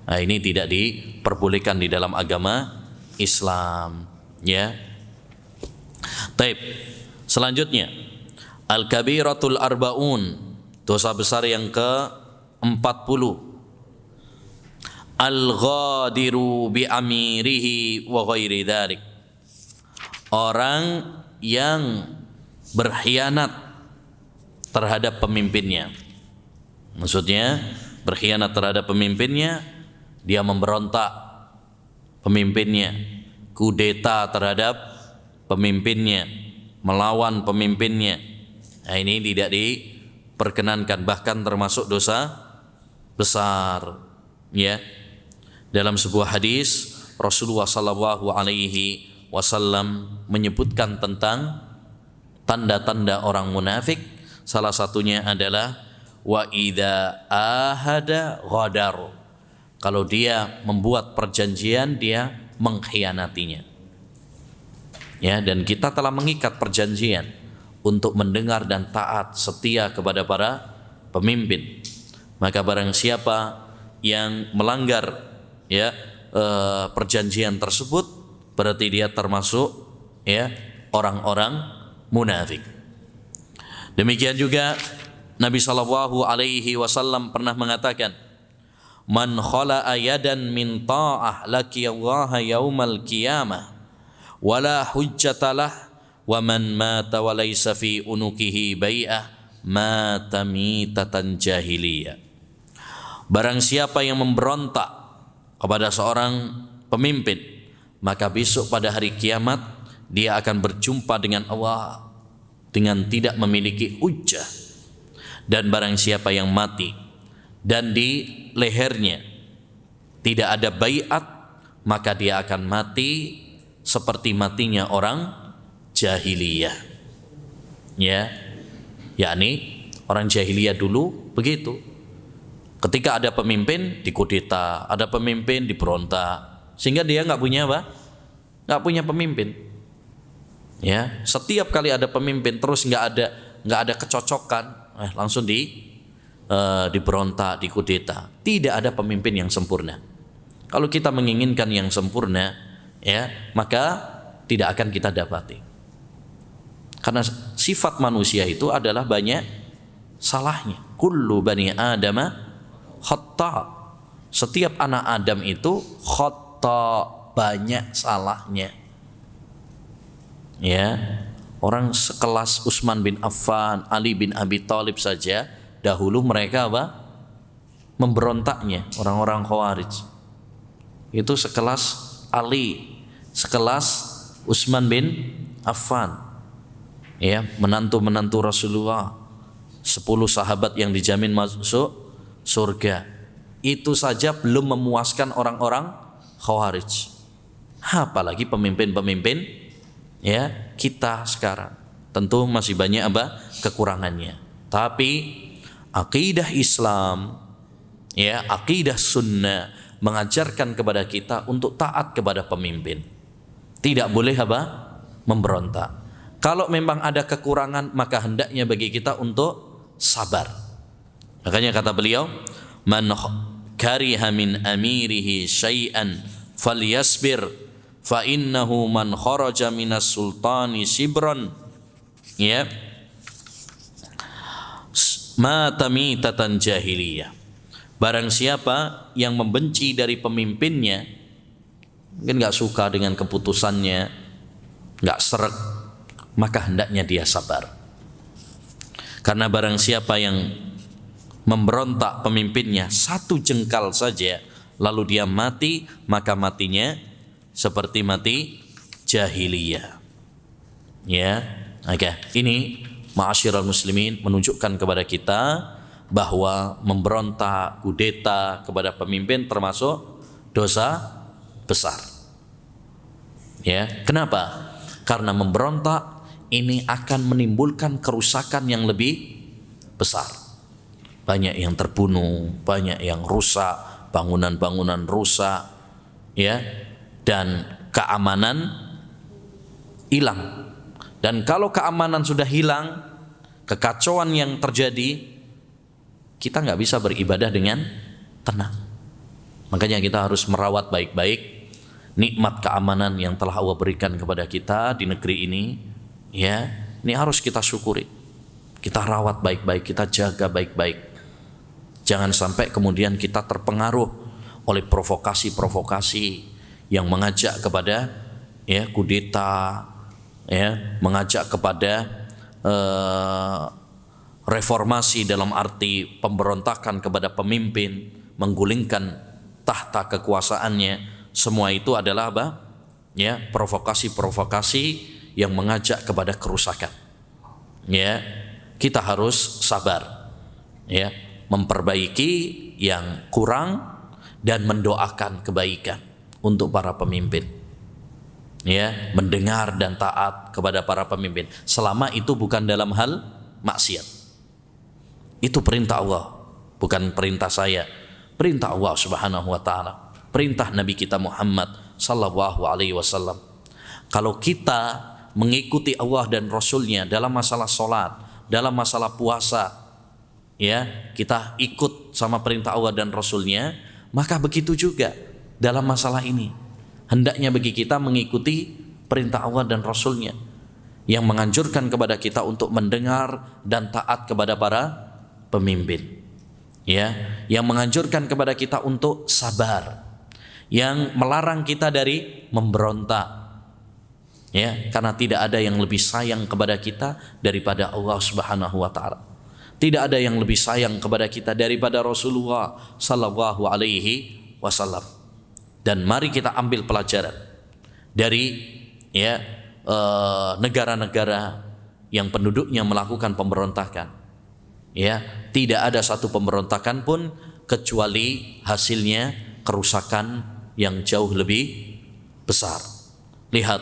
Nah ini tidak diperbolehkan di dalam agama Islam, ya. Taib. Selanjutnya, al-kabiratul arbaun, dosa besar yang ke-40. Al-ghadiru bi amirihi wa ghairi dzalik. Orang yang berkhianat terhadap pemimpinnya. Maksudnya berkhianat terhadap pemimpinnya, dia memberontak pemimpinnya, kudeta terhadap pemimpinnya, melawan pemimpinnya. Nah ini tidak diperkenankan, bahkan termasuk dosa besar, ya. Dalam sebuah hadis Rasulullah sallallahu alaihi wasallam menyebutkan tentang tanda-tanda orang munafik. Salah satunya adalah wa idza ahada ghadar. Kalau dia membuat perjanjian, dia mengkhianatinya. Ya, dan kita telah mengikat perjanjian untuk mendengar dan taat setia kepada para pemimpin. Maka barang siapa yang melanggar, ya, perjanjian tersebut, berarti dia termasuk, ya, orang-orang munafik. Demikian juga Nabi sallallahu alaihi wasallam pernah mengatakan, man khala'a yadan min ta'ah laqiyallaha yaumal qiyamah wala hujjatalah wa man mata wa laysa fi unukihi bai'ah mata mitatan jahiliyah. Barang siapa yang memberontak kepada seorang pemimpin, maka besok pada hari kiamat dia akan berjumpa dengan Allah dengan tidak memiliki hujjah. Dan barang siapa yang mati dan di lehernya tidak ada baiat, maka dia akan mati seperti matinya orang jahiliyah. Ya, yakni orang jahiliyah dulu begitu. Ketika ada pemimpin dikudeta, ada pemimpin diberontak, sehingga dia nggak punya apa? Nggak punya pemimpin. Ya, setiap kali ada pemimpin terus nggak ada kecocokan, langsung diberontak, dikudeta. Tidak ada pemimpin yang sempurna. Kalau kita menginginkan yang sempurna, ya, maka tidak akan kita dapati. Karena sifat manusia itu adalah banyak salahnya. Kullu bani adama khata. Setiap anak Adam itu khata, banyak salahnya. Ya, orang sekelas Utsman bin Affan, Ali bin Abi Thalib saja dahulu mereka apa? Memberontaknya orang-orang Khawarij. Itu sekelas Ali, sekelas Utsman bin Affan. Ya, menantu-menantu Rasulullah, 10 sahabat yang dijamin masuk surga. Itu saja belum memuaskan orang-orang Khawarij. Apalagi pemimpin-pemimpin, ya, kita sekarang. Tentu masih banyak apa? Kekurangannya. Tapi akidah Islam, ya, akidah sunnah mengajarkan kepada kita untuk taat kepada pemimpin. Tidak boleh apa? Memberontak. Kalau memang ada kekurangan, maka hendaknya bagi kita untuk sabar. Makanya kata beliau, man kariha min amirihi syai'an falyasbir fa innahu man kharaja minas sultani sibran, ya, mata mitatan jahiliyah. Barang siapa yang membenci dari pemimpinnya, mungkin gak suka dengan keputusannya, gak seret, maka hendaknya dia sabar. Karena barang siapa yang memberontak pemimpinnya satu jengkal saja, lalu dia mati, maka matinya seperti mati jahiliyah. Ya, oke. Ini ma'asyiral muslimin menunjukkan kepada kita bahwa memberontak, kudeta kepada pemimpin termasuk dosa besar. Ya, kenapa? Karena memberontak ini akan menimbulkan kerusakan yang lebih besar. Banyak yang terbunuh, banyak yang rusak, bangunan-bangunan rusak, ya. Dan keamanan hilang. Dan kalau keamanan sudah hilang, kekacauan yang terjadi, kita nggak bisa beribadah dengan tenang. Makanya kita harus merawat baik-baik nikmat keamanan yang telah Allah berikan kepada kita di negeri ini. Ya, ini harus kita syukuri. Kita rawat baik-baik, kita jaga baik-baik. Jangan sampai kemudian kita terpengaruh oleh provokasi-provokasi yang mengajak kepada kudeta, mengajak kepada reformasi dalam arti pemberontakan kepada pemimpin, menggulingkan tahta kekuasaannya. Semua itu adalah apa? Provokasi-provokasi yang mengajak kepada kerusakan. Kita harus sabar, memperbaiki yang kurang dan mendoakan kebaikan untuk para pemimpin. Mendengar dan taat kepada para pemimpin selama itu bukan dalam hal maksiat. Itu perintah Allah, bukan perintah saya. Perintah Allah Subhanahu wa taala, perintah Nabi kita Muhammad sallallahu alaihi wasallam. Kalau kita mengikuti Allah dan Rasulnya dalam masalah sholat, dalam masalah puasa, kita ikut sama perintah Allah dan Rasulnya, maka begitu juga dalam masalah ini. Hendaknya bagi kita mengikuti perintah Allah dan Rasulnya yang menganjurkan kepada kita untuk mendengar dan taat kepada para pemimpin, yang menganjurkan kepada kita untuk sabar, yang melarang kita dari memberontak, karena tidak ada yang lebih sayang kepada kita daripada Allah Subhanahu wa taala. Tidak ada yang lebih sayang kepada kita daripada Rasulullah sallallahu alaihi wasallam. Dan mari kita ambil pelajaran dari negara-negara yang penduduknya melakukan pemberontakan. Tidak ada satu pemberontakan pun kecuali hasilnya kerusakan yang jauh lebih besar. Lihat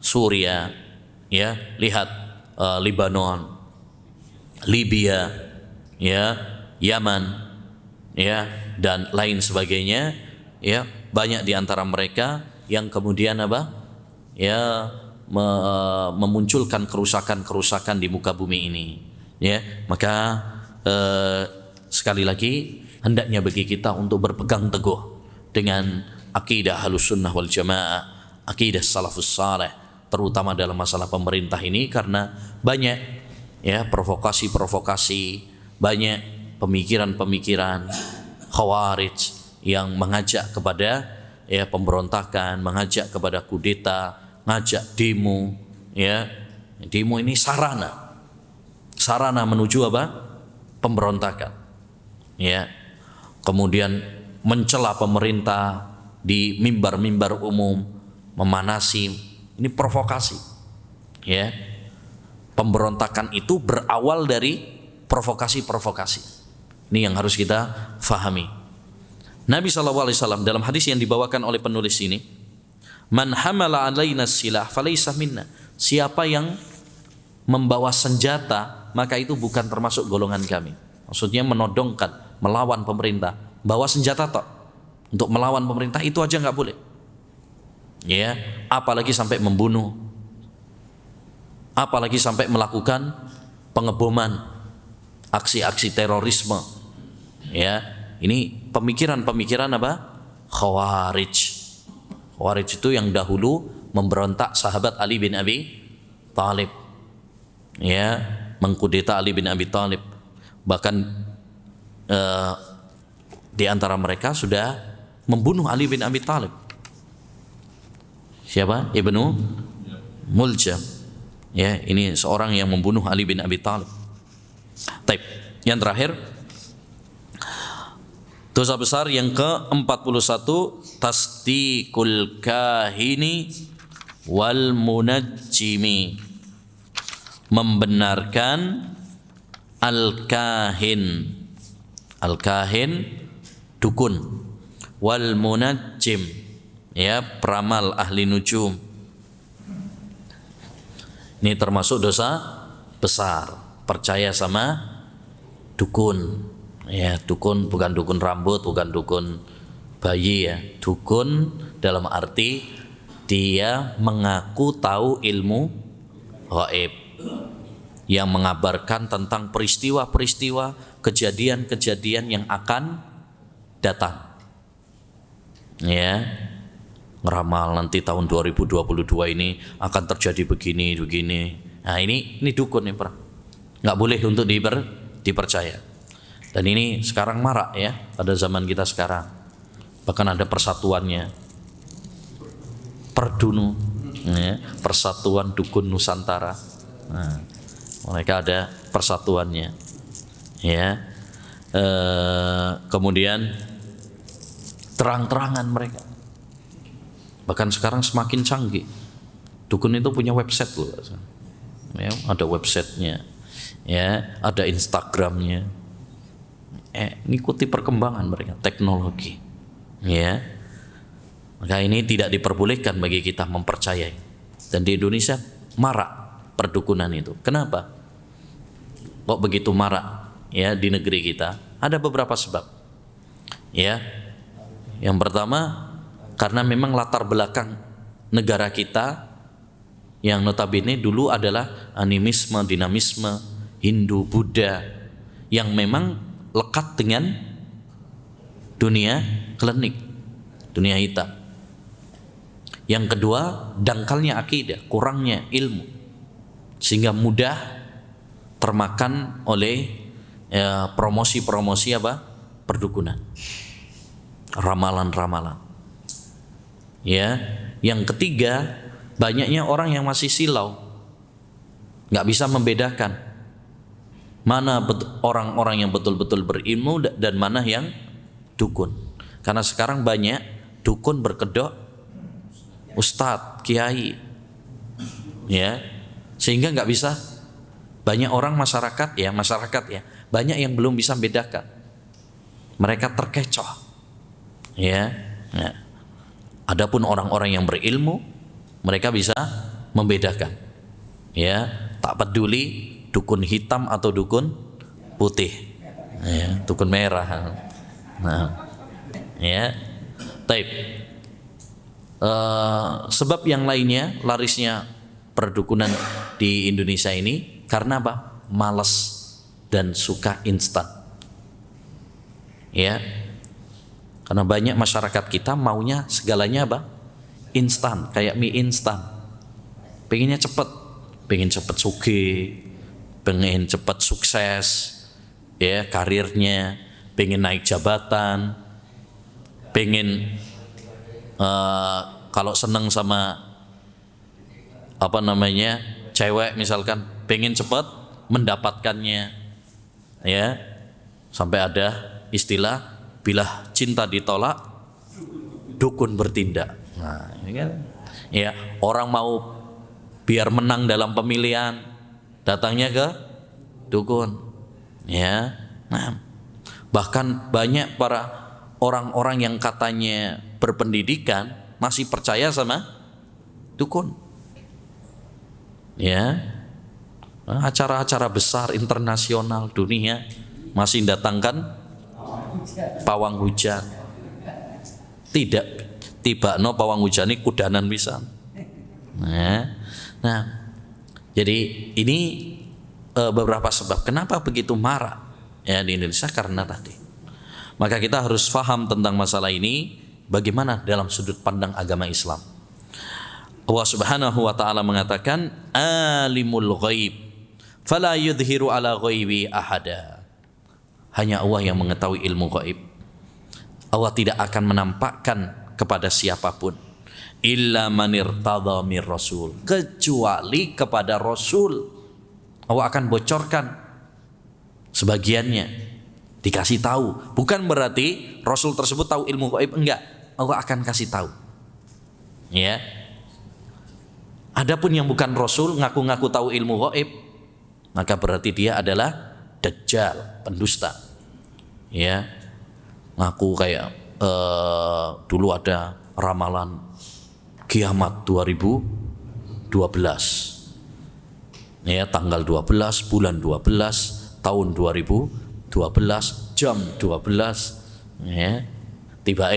Suria, lihat Lebanon, Libya, Yaman, dan lain sebagainya. Banyak di antara mereka yang kemudian memunculkan kerusakan-kerusakan di muka bumi ini. Maka sekali lagi hendaknya bagi kita untuk berpegang teguh dengan akidah Ahlussunnah wal Jamaah, akidah salafus saleh, terutama dalam masalah pemerintah ini, karena banyak provokasi-provokasi, banyak pemikiran-pemikiran khawarij yang mengajak kepada pemberontakan, mengajak kepada kudeta, ngajak demo. Demo ini sarana menuju apa? Pemberontakan. Kemudian mencela pemerintah di mimbar-mimbar umum, memanasi, ini provokasi. Pemberontakan itu berawal dari provokasi-provokasi. Ini yang harus kita fahami. Nabi SAW dalam hadis yang dibawakan oleh penulis ini, man hamala alaina silah falaysa minna. Siapa yang membawa senjata, maka itu bukan termasuk golongan kami. Maksudnya menodongkan, melawan pemerintah, bawa senjata tok untuk melawan pemerintah, itu aja nggak boleh. Apalagi sampai membunuh, apalagi sampai melakukan pengeboman, aksi-aksi terorisme. Ini pemikiran-pemikiran apa? Khawarij. Khawarij itu yang dahulu memberontak sahabat Ali bin Abi Thalib, mengkudeta Ali bin Abi Thalib. Bahkan di antara mereka sudah membunuh Ali bin Abi Thalib. Siapa? Ibnu Muljam. Ini seorang yang membunuh Ali bin Abi Thalib. Taib. Yang terakhir, dosa besar yang ke-41, tasdiqul kahini wal munajjimi, membenarkan al-kahin. Al-kahin dukun, wal munajjim peramal ahli nujum. Ini termasuk dosa besar, percaya sama dukun. Dukun bukan dukun rambut, bukan dukun bayi, dukun dalam arti dia mengaku tahu ilmu gaib, yang mengabarkan tentang peristiwa-peristiwa, kejadian-kejadian yang akan datang. Ya, ngeramal nanti tahun 2022 ini akan terjadi begini. Nah ini dukun nih, nggak boleh untuk dipercaya. Dan ini sekarang marak ya pada zaman kita sekarang. Bahkan ada persatuannya, Perdunu, ya, Persatuan Dukun Nusantara. Nah, mereka ada persatuannya, ya. Kemudian terang-terangan mereka. Bahkan sekarang semakin canggih. Dukun itu punya website loh, ya, ada websitenya, ya, ada Instagramnya. Ngikuti perkembangan mereka, teknologi, ya. Maka ini tidak diperbolehkan bagi kita mempercayai. Dan di Indonesia marak perdukunan itu. Kenapa? Kok begitu marak ya di negeri kita? Ada beberapa sebab. Ya. Yang pertama, karena memang latar belakang negara kita yang notabene dulu adalah animisme, dinamisme, Hindu, Buddha, yang memang lekat dengan dunia klinik, dunia hitam. Yang kedua, dangkalnya akidah, kurangnya ilmu, sehingga mudah termakan oleh promosi-promosi perdukunan, ramalan-ramalan. Ya, yang ketiga, banyaknya orang yang masih silau, nggak bisa membedakan mana orang-orang yang betul-betul berilmu dan mana yang dukun. Karena sekarang banyak dukun berkedok ustadz, kiai, ya, sehingga nggak bisa. Banyak orang masyarakat ya, banyak yang belum bisa membedakan. Mereka terkecoh, ya. Nah, adapun orang-orang yang berilmu, mereka bisa membedakan, ya. Tak peduli dukun hitam atau dukun putih, ya, dukun merah. Nah, ya, taib. Sebab yang lainnya larisnya perdukunan di Indonesia ini karena apa? Malas dan suka instan. Ya. Karena banyak masyarakat kita maunya segalanya apa? Instan, kayak mie instan. Pengennya cepat, pengen cepat sugih, pengen cepat sukses, ya, karirnya, pengen naik jabatan, pengen kalau seneng sama cewek misalkan, pengen cepat mendapatkannya, ya, sampai ada istilah bila cinta ditolak dukun bertindak. Nah, ini kan, ya, orang mau biar menang dalam pemilihan datangnya ke dukun, ya. Nah, bahkan banyak para orang-orang yang katanya berpendidikan masih percaya sama dukun, ya. Acara-acara besar internasional dunia masih datangkan pawang hujan. Tidak tiba no pawang hujan ini kudanan pisan. Nah, jadi ini beberapa sebab kenapa begitu marak ya di Indonesia, karena tadi. Maka kita harus faham tentang masalah ini, bagaimana dalam sudut pandang agama Islam. Allah Subhanahu wa taala mengatakan, alimul ghaib fala yudhiru ala ghaibi ahada. Hanya Allah yang mengetahui ilmu gaib. Allah tidak akan menampakkan kepada siapapun, illa man irtadha mir rasul, kecuali kepada rasul. Allah akan bocorkan sebagiannya, dikasih tahu. Bukan berarti rasul tersebut tahu ilmu gaib, enggak. Allah akan kasih tahu, ya. Adapun yang bukan rasul ngaku-ngaku tahu ilmu gaib, maka berarti dia adalah dajjal, pendusta, ya. Ngaku kayak dulu ada ramalan kiamat 2012, ya, tanggal 12 bulan 12 tahun 2012 jam 12, ya. Tiba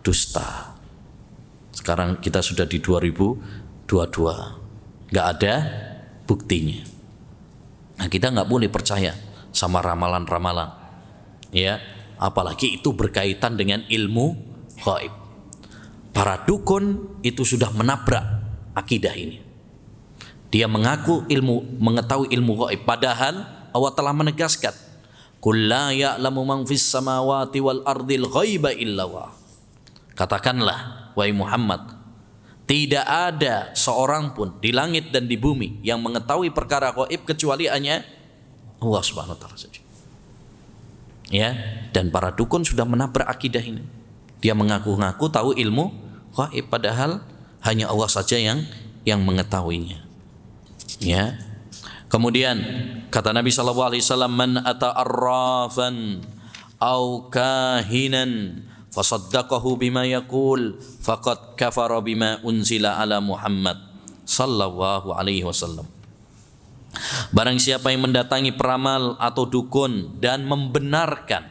dusta. Sekarang kita sudah di 2022, nggak ada buktinya. Nah, kita nggak boleh percaya sama ramalan-ramalan, ya, apalagi itu berkaitan dengan ilmu gaib. Para dukun itu sudah menabrak akidah ini. Dia mengaku mengetahui ilmu gaib, padahal Allah telah menegaskan, "Qul la ya'lamu man fis samawati wal ardil ghaiba illa Allah." Katakanlah, wahai Muhammad, tidak ada seorang pun di langit dan di bumi yang mengetahui perkara gaib kecuali hanya Allah Subhanahu wa taala saja. Ya, dan para dukun sudah menabrak akidah ini. Dia mengaku-ngaku tahu ilmu gaib, padahal hanya Allah saja yang mengetahuinya. Ya. Kemudian kata Nabi sallallahu alaihi wasallam, "Man ata arrafan au kahinan fasaddaqahu bima yaqul faqad kafara bima unzila ala Muhammad sallallahu alaihi wasallam." Barang siapa yang mendatangi peramal atau dukun dan membenarkan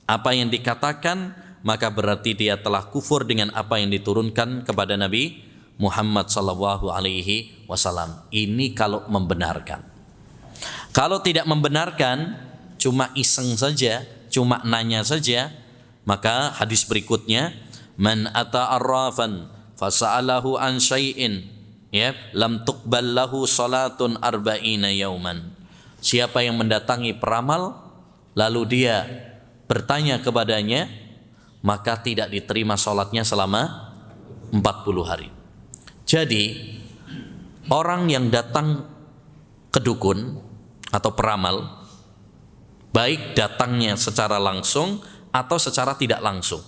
apa yang dikatakan, maka berarti dia telah kufur dengan apa yang diturunkan kepada Nabi Muhammad sallallahu alaihi wasallam. Ini kalau membenarkan. Kalau tidak membenarkan, cuma iseng saja, cuma nanya saja, maka hadis berikutnya, "Man ata arrafan fasa'alahu an syai'in, ya, lam tuqbal lahu salatun arba'ina yauman." Siapa yang mendatangi peramal lalu dia bertanya kepadanya, maka tidak diterima salatnya selama 40 hari. Jadi orang yang datang ke dukun atau peramal, baik datangnya secara langsung atau secara tidak langsung.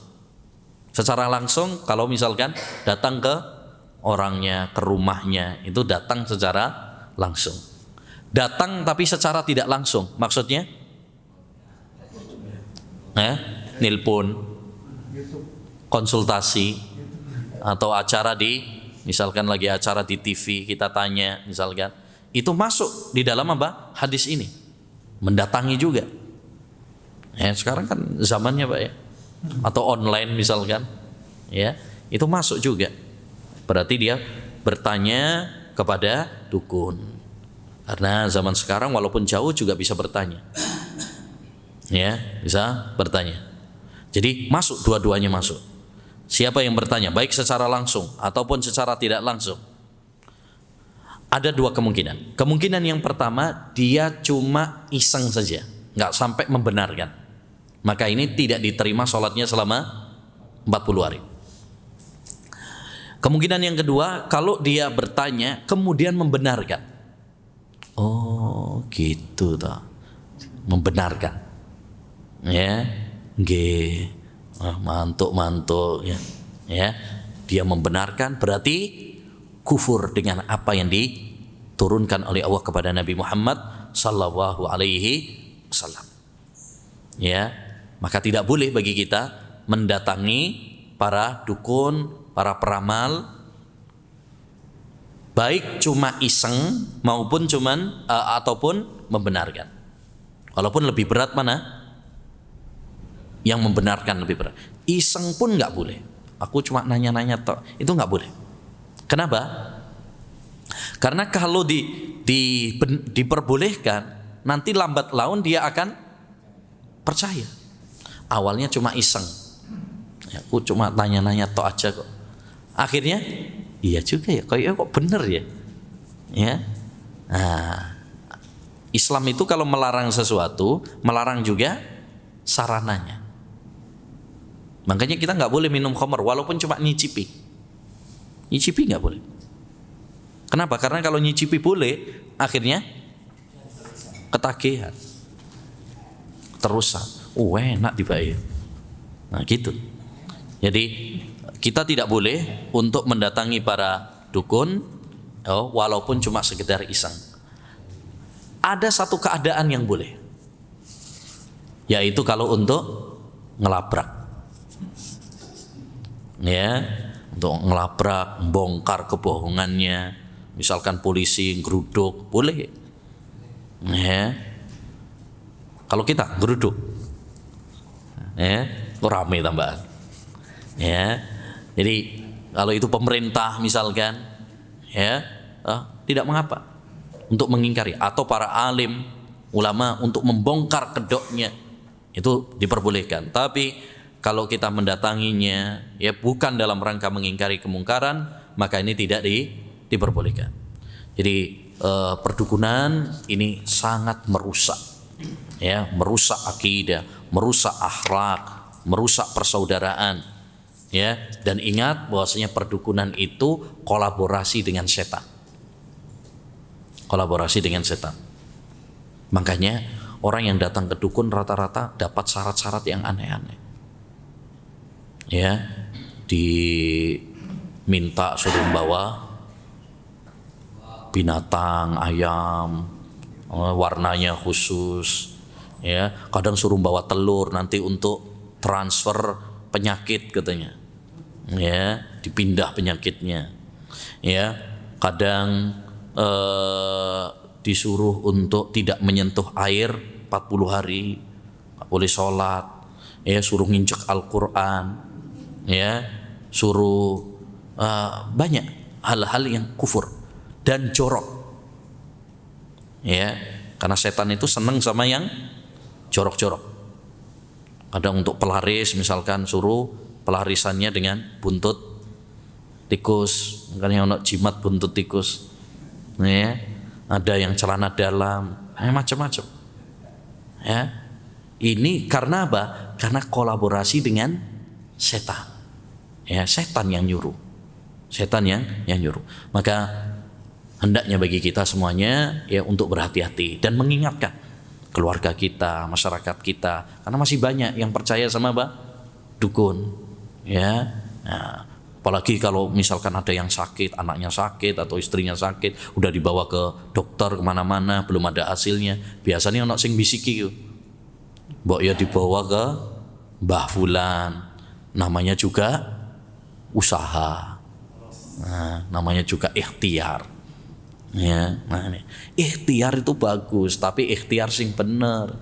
Secara langsung kalau misalkan datang ke orangnya, ke rumahnya, itu datang secara langsung. Datang tapi secara tidak langsung, maksudnya nelpon, konsultasi, atau acara misalkan lagi acara di TV, kita tanya misalkan, itu masuk di dalam apa? Hadis ini. Mendatangi juga. Ya, sekarang kan zamannya Pak ya. Atau online misalkan, ya, itu masuk juga. Berarti dia bertanya kepada dukun. Karena zaman sekarang walaupun jauh juga bisa bertanya. Ya, bisa bertanya. Jadi masuk, dua-duanya masuk. Siapa yang bertanya, baik secara langsung ataupun secara tidak langsung, ada dua kemungkinan. Kemungkinan yang pertama, dia cuma iseng saja, nggak sampai membenarkan. Maka ini tidak diterima sholatnya selama 40 hari. Kemungkinan yang kedua, kalau dia bertanya kemudian membenarkan. Oh gitu toh, membenarkan. Ya, mantuk ya. Ya, dia membenarkan berarti kufur dengan apa yang diturunkan oleh Allah kepada Nabi Muhammad sallallahu alaihi wasallam. Ya, maka tidak boleh bagi kita mendatangi para dukun, para peramal, baik cuma iseng maupun ataupun membenarkan. Walaupun lebih berat mana? Yang membenarkan lebih berat. Iseng pun nggak boleh. Aku cuma nanya-nanya tok, itu nggak boleh. Kenapa? Karena kalau diperbolehkan, nanti lambat laun dia akan percaya. Awalnya cuma iseng, ya, aku cuma tanya-nanya tok aja kok. Akhirnya, iya juga ya, kok bener ya. Ya, nah, Islam itu kalau melarang sesuatu, melarang juga sarananya. Makanya kita nggak boleh minum khamr walaupun cuma nyicipi. Nyicipi nggak boleh. Kenapa? Karena kalau nyicipi boleh, akhirnya ketagihan, terusan. Enak dibayar. Nah gitu. Jadi kita tidak boleh untuk mendatangi para dukun, walaupun cuma sekedar iseng. Ada satu keadaan yang boleh, yaitu kalau untuk ngelabrak. Ya, untuk ngelabrak, bongkar kebohongannya, misalkan polisi geruduk, boleh. Ya, kalau kita geruduk, ya, kok rame tambahan. Ya, jadi kalau itu pemerintah misalkan, ya tidak mengapa untuk mengingkari, atau para alim ulama untuk membongkar kedoknya itu diperbolehkan. Tapi kalau kita mendatanginya ya bukan dalam rangka mengingkari kemungkaran, maka ini tidak diperbolehkan. Jadi perdukunan ini sangat merusak, ya, merusak akidah, merusak akhlak, merusak persaudaraan, ya. Dan ingat bahwasanya perdukunan itu kolaborasi dengan setan, kolaborasi dengan setan. Makanya orang yang datang ke dukun rata-rata dapat syarat-syarat yang aneh-aneh, ya, diminta suruh bawa binatang, ayam, warnanya khusus, ya, kadang suruh bawa telur nanti untuk transfer penyakit katanya, ya, dipindah penyakitnya, ya, kadang disuruh untuk tidak menyentuh air 40 hari, nggak boleh sholat, ya, suruh nginjek Al-Quran, ya, suruh banyak hal-hal yang kufur dan jorok, ya, karena setan itu senang sama yang jorok-jorok. Kadang untuk pelaris misalkan suruh pelarisannya dengan buntut tikus, makanya untuk jimat buntut tikus, ya, ada yang celana dalam, macam-macam, ya. Ini karena apa? Karena kolaborasi dengan setan, ya, setan yang nyuruh, setan yang nyuruh. Maka hendaknya bagi kita semuanya ya untuk berhati-hati dan mengingatkan keluarga kita, masyarakat kita, karena masih banyak yang percaya sama apa? Dukun, ya. Nah, apalagi kalau misalkan ada yang sakit, anaknya sakit atau istrinya sakit, udah dibawa ke dokter kemana-mana belum ada hasilnya, biasanya ono sing bisiki, mbok ya dibawa ke Mbah Fulan, namanya juga usaha, nah, namanya juga ikhtiar. Ya, nah, ikhtiar itu bagus, tapi ikhtiar sing bener,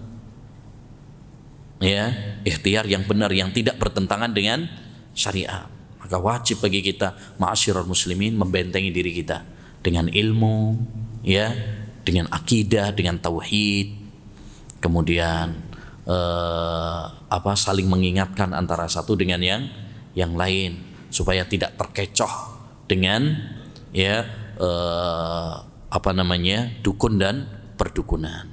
ya, ikhtiar yang benar yang tidak bertentangan dengan syariat. Maka wajib bagi kita ma'asyiral muslimin membentengi diri kita dengan ilmu, ya, dengan akidah, dengan tauhid, kemudian saling mengingatkan antara satu dengan yang lain supaya tidak terkecoh dengan, ya, dukun dan perdukunan.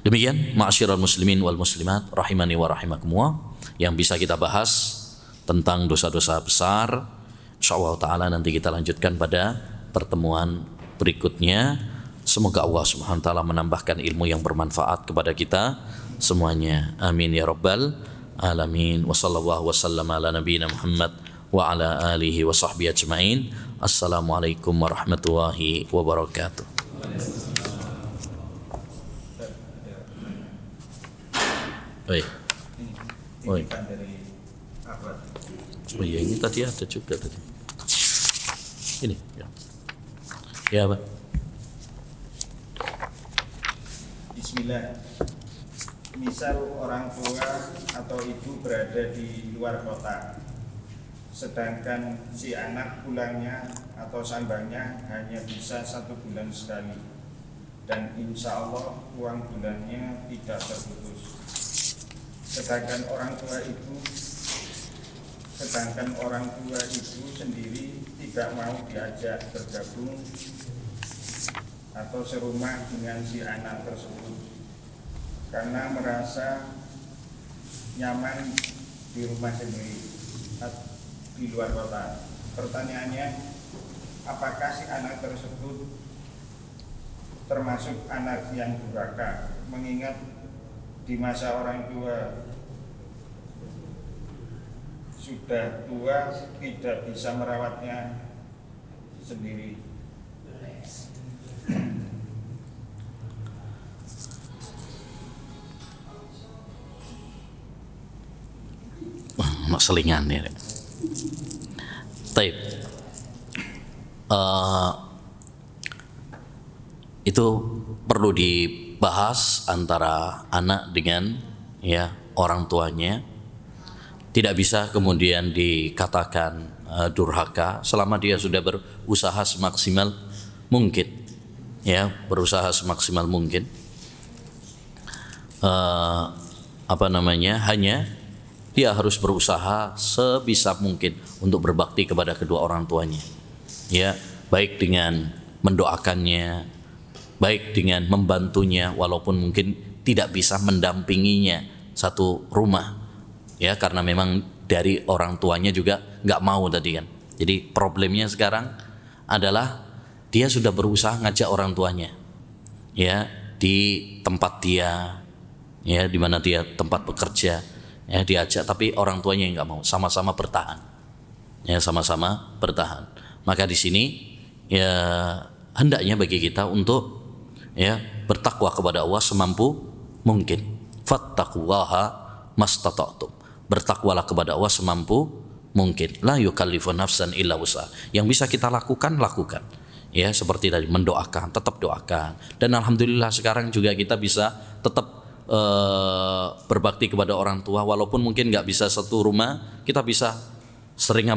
Demikian ma'asyiral muslimin wal muslimat rahimani wa rahimakumullah yang bisa kita bahas tentang dosa-dosa besar. Insyaallah taala nanti kita lanjutkan pada pertemuan berikutnya. Semoga Allah Subhanahu wa taala menambahkan ilmu yang bermanfaat kepada kita semuanya. Amin ya rabbal alamin. Wa sallallahu wasallam ala nabiyina Muhammad wa ala alihi wa sahbihi ajmain. Assalamualaikum warahmatullahi wabarakatuh. Oi. Oi. Oh iya, ini tadi ada juga tadi. Ini ya. Ya, Pak. Bismillah. Misal orang tua atau ibu berada di luar kota, sedangkan si anak pulangnya atau sambangnya hanya bisa 1 bulan sekali, dan insya Allah uang bulannya tidak terputus. Sedangkan orang tua itu sendiri tidak mau diajak bergabung atau serumah dengan si anak tersebut karena merasa nyaman di rumah sendiri di luar kota. Pertanyaannya, apakah si anak tersebut termasuk anak yang durhaka, mengingat di masa orang tua sudah tua tidak bisa merawatnya sendiri? Selingan ya. Taib. Itu perlu dibahas antara anak dengan, ya, orang tuanya. tidak bisa kemudian dikatakan durhaka selama dia sudah berusaha semaksimal mungkin, ya, berusaha semaksimal mungkin. Hanya dia harus berusaha sebisa mungkin untuk berbakti kepada kedua orang tuanya, ya, baik dengan mendoakannya, baik dengan membantunya walaupun mungkin tidak bisa mendampinginya satu rumah, ya, karena memang dari orang tuanya juga nggak mau tadi kan. Jadi problemnya sekarang adalah dia sudah berusaha ngajak orang tuanya, ya, di tempat dia, ya, di mana dia tempat bekerja, ya, diajak, tapi orang tuanya yang nggak mau, sama-sama bertahan, ya, sama-sama bertahan. Maka di sini ya hendaknya bagi kita untuk, ya, bertakwa kepada Allah semampu mungkin. Fattaqullaha mastata'tum. Bertakwalah kepada Allah semampu mungkin. La yukallifu nafsan illa wus'aha. Yang bisa kita lakukan, ya, seperti tadi mendoakan, tetap doakan. Dan alhamdulillah sekarang juga kita bisa tetap berbakti kepada orang tua walaupun mungkin nggak bisa satu rumah, kita bisa sering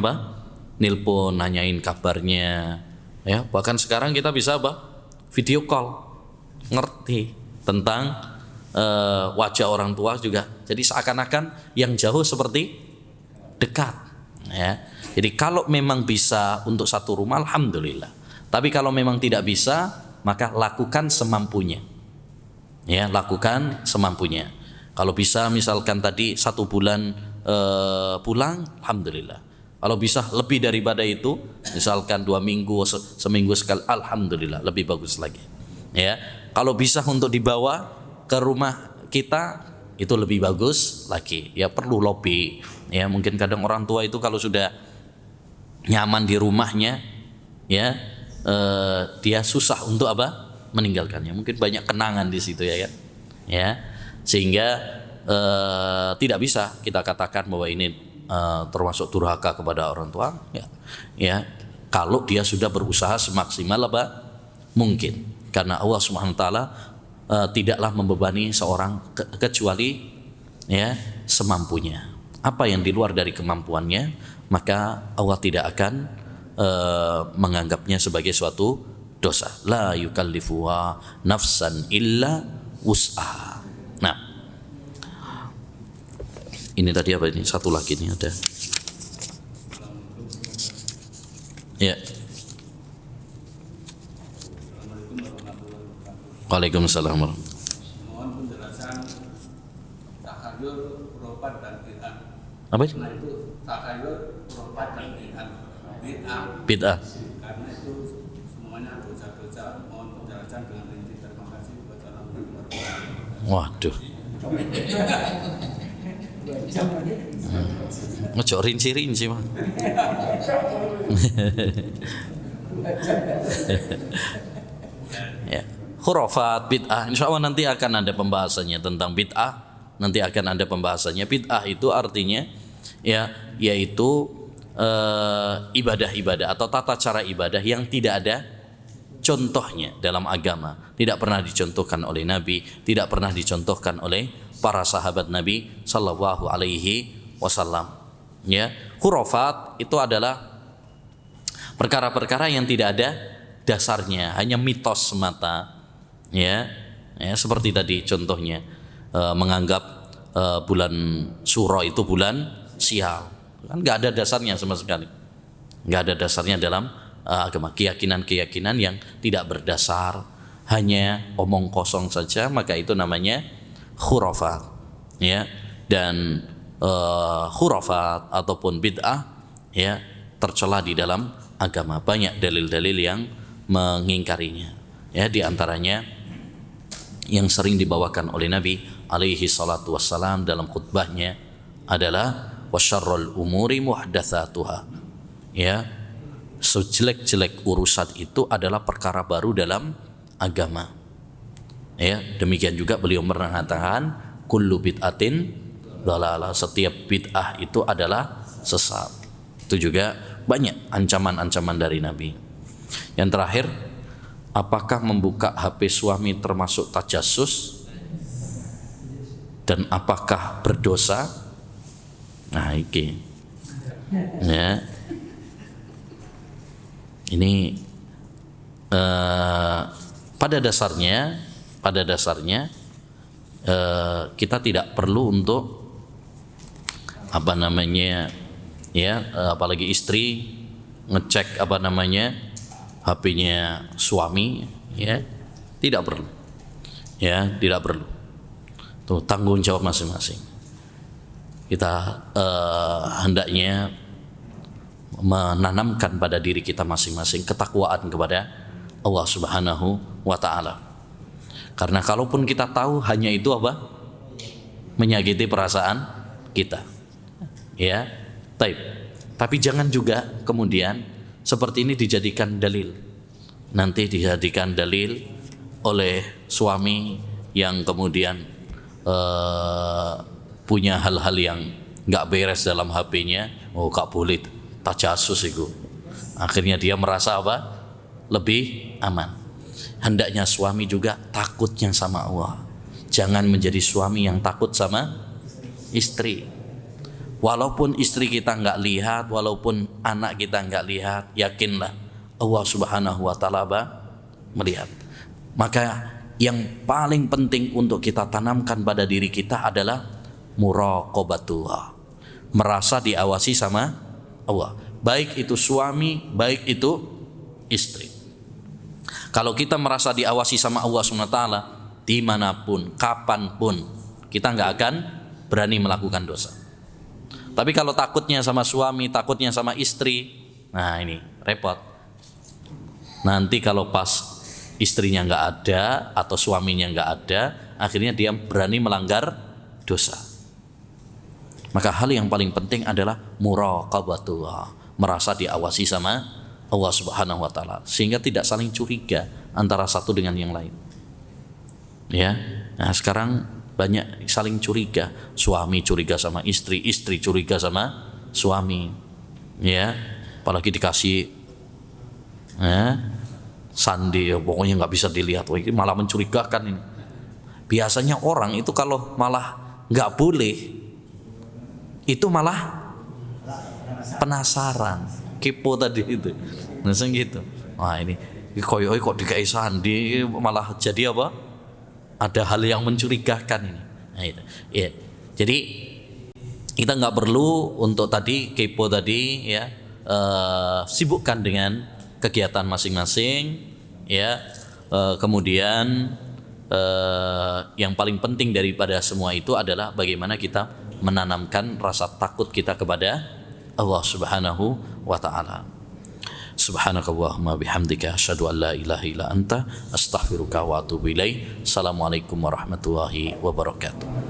nilpon, nanyain kabarnya, ya. Bahkan sekarang kita bisa video call, ngerti tentang wajah orang tua juga. Jadi seakan-akan yang jauh seperti dekat, ya. Jadi kalau memang bisa untuk satu rumah, alhamdulillah. Tapi kalau memang tidak bisa, maka lakukan semampunya, ya, lakukan semampunya. Kalau bisa misalkan tadi 1 bulan pulang, alhamdulillah. Kalau bisa lebih daripada itu, misalkan 2 minggu, seminggu sekali, alhamdulillah, lebih bagus lagi, ya. Kalau bisa untuk dibawa ke rumah kita, itu lebih bagus lagi, ya. Perlu lobby, ya, mungkin kadang orang tua itu kalau sudah nyaman di rumahnya, ya, dia susah untuk meninggalkannya. Mungkin banyak kenangan di situ, ya kan, ya, sehingga tidak bisa kita katakan bahwa ini termasuk durhaka kepada orang tua, ya, ya, kalau dia sudah berusaha semaksimal mungkin, karena Allah Subhanahu wa taala tidaklah membebani seorang kecuali, ya, semampunya. Apa yang di luar dari kemampuannya, maka Allah tidak akan menganggapnya sebagai suatu dosa. La yukallifu nafsan illa wus'aha. Nah, ini tadi apa ini? Satu lagi nih ada. Ya. Waalaikumsalam warahmatullahi. Mohon penjelasan takhayul, khurafat dan bid'ah. Apa itu? Nah itu takhayul, khurafat dan bid'ah. Bid'ah. Karena itu semuanya dosa-dosa. Mohon penjelasan dengan rinci. Terima kasih. Wassalamualaikum. Waduh. Ngejok rinci-rinci mah. Ya. Khurafat, bid'ah, insya Allah nanti akan ada pembahasannya tentang bid'ah. Nanti akan ada pembahasannya. Bid'ah itu artinya, ya, yaitu ibadah-ibadah atau tata cara ibadah yang tidak ada contohnya dalam agama, tidak pernah dicontohkan oleh Nabi, tidak pernah dicontohkan oleh para sahabat Nabi Sallallahu Alaihi Wasallam. Ya, khurafat itu adalah perkara-perkara yang tidak ada dasarnya, hanya mitos semata. Ya, seperti tadi contohnya menganggap bulan Syuro itu bulan sial, kan nggak ada dasarnya sama sekali, nggak ada dasarnya dalam agama. Keyakinan-keyakinan yang tidak berdasar, hanya omong kosong saja, maka itu namanya khurafat, ya. Dan khurafat ataupun bid'ah, ya, tercela di dalam agama. Banyak dalil-dalil yang mengingkarinya, ya, di antaranya yang sering dibawakan oleh Nabi alaihi salatu wassalam dalam khutbahnya adalah wasyarrul umuri muhdatsatuha, ya, sejelek-jelek urusan itu adalah perkara baru dalam agama, ya. Demikian juga beliau mengatakan kullu bid'atin dhalalah, setiap bid'ah itu adalah sesat. Itu juga banyak ancaman-ancaman dari Nabi. Yang terakhir, apakah membuka HP suami termasuk tajassus dan apakah berdosa? Nah, iki. Ya. Ini pada dasarnya kita tidak perlu untuk apalagi istri ngecek HP-nya suami, ya, tidak perlu. Ya, tidak perlu. Tuh, tanggung jawab masing-masing. Kita hendaknya menanamkan pada diri kita masing-masing ketakwaan kepada Allah Subhanahu wa taala. Karena kalaupun kita tahu hanya itu menyakiti perasaan kita. Ya, baik. Tapi jangan juga kemudian seperti ini dijadikan dalil. Nanti dijadikan dalil oleh suami yang kemudian punya hal-hal yang nggak beres dalam HP-nya. Oh, gak boleh tajasus itu. Akhirnya dia merasa lebih aman. Hendaknya suami juga takutnya sama Allah. Jangan menjadi suami yang takut sama istri. Walaupun istri kita nggak lihat, walaupun anak kita nggak lihat, yakinlah Allah Subhanahu wa taala melihat. Maka yang paling penting untuk kita tanamkan pada diri kita adalah muraqabatullah. Merasa diawasi sama Allah. Baik itu suami, baik itu istri. Kalau kita merasa diawasi sama Allah SWT, dimanapun, kapanpun, kita nggak akan berani melakukan dosa. Tapi kalau takutnya sama suami, takutnya sama istri, nah ini repot. Nanti kalau pas istrinya nggak ada atau suaminya nggak ada, akhirnya dia berani melanggar dosa. Maka hal yang paling penting adalah muraqabatullah, merasa diawasi sama Allah Subhanahu wa taala, sehingga tidak saling curiga antara satu dengan yang lain. Ya. Nah, sekarang banyak saling curiga, suami curiga sama istri, istri curiga sama suami. Ya, apalagi dikasih sandi, pokoknya nggak bisa dilihat. Wah, ini malah mencurigakan ini. Biasanya orang itu kalau malah nggak boleh, itu malah penasaran, kepo tadi itu. Langsung gitu. Wah, ini koyoi kok dikai sandi, malah jadi apa? Ada hal yang mencurigakan ini. Nah, itu. Ya. Jadi kita nggak perlu untuk tadi kepo tadi, ya, sibukkan dengan kegiatan masing-masing, ya. Kemudian yang paling penting daripada semua itu adalah bagaimana kita menanamkan rasa takut kita kepada Allah Subhanahu wa taala. Subhanakallahumma bihamdika asyhadu an la ilaha illa anta astaghfiruka wa atubu ilaik. Assalamualaikum warahmatullahi wabarakatuh.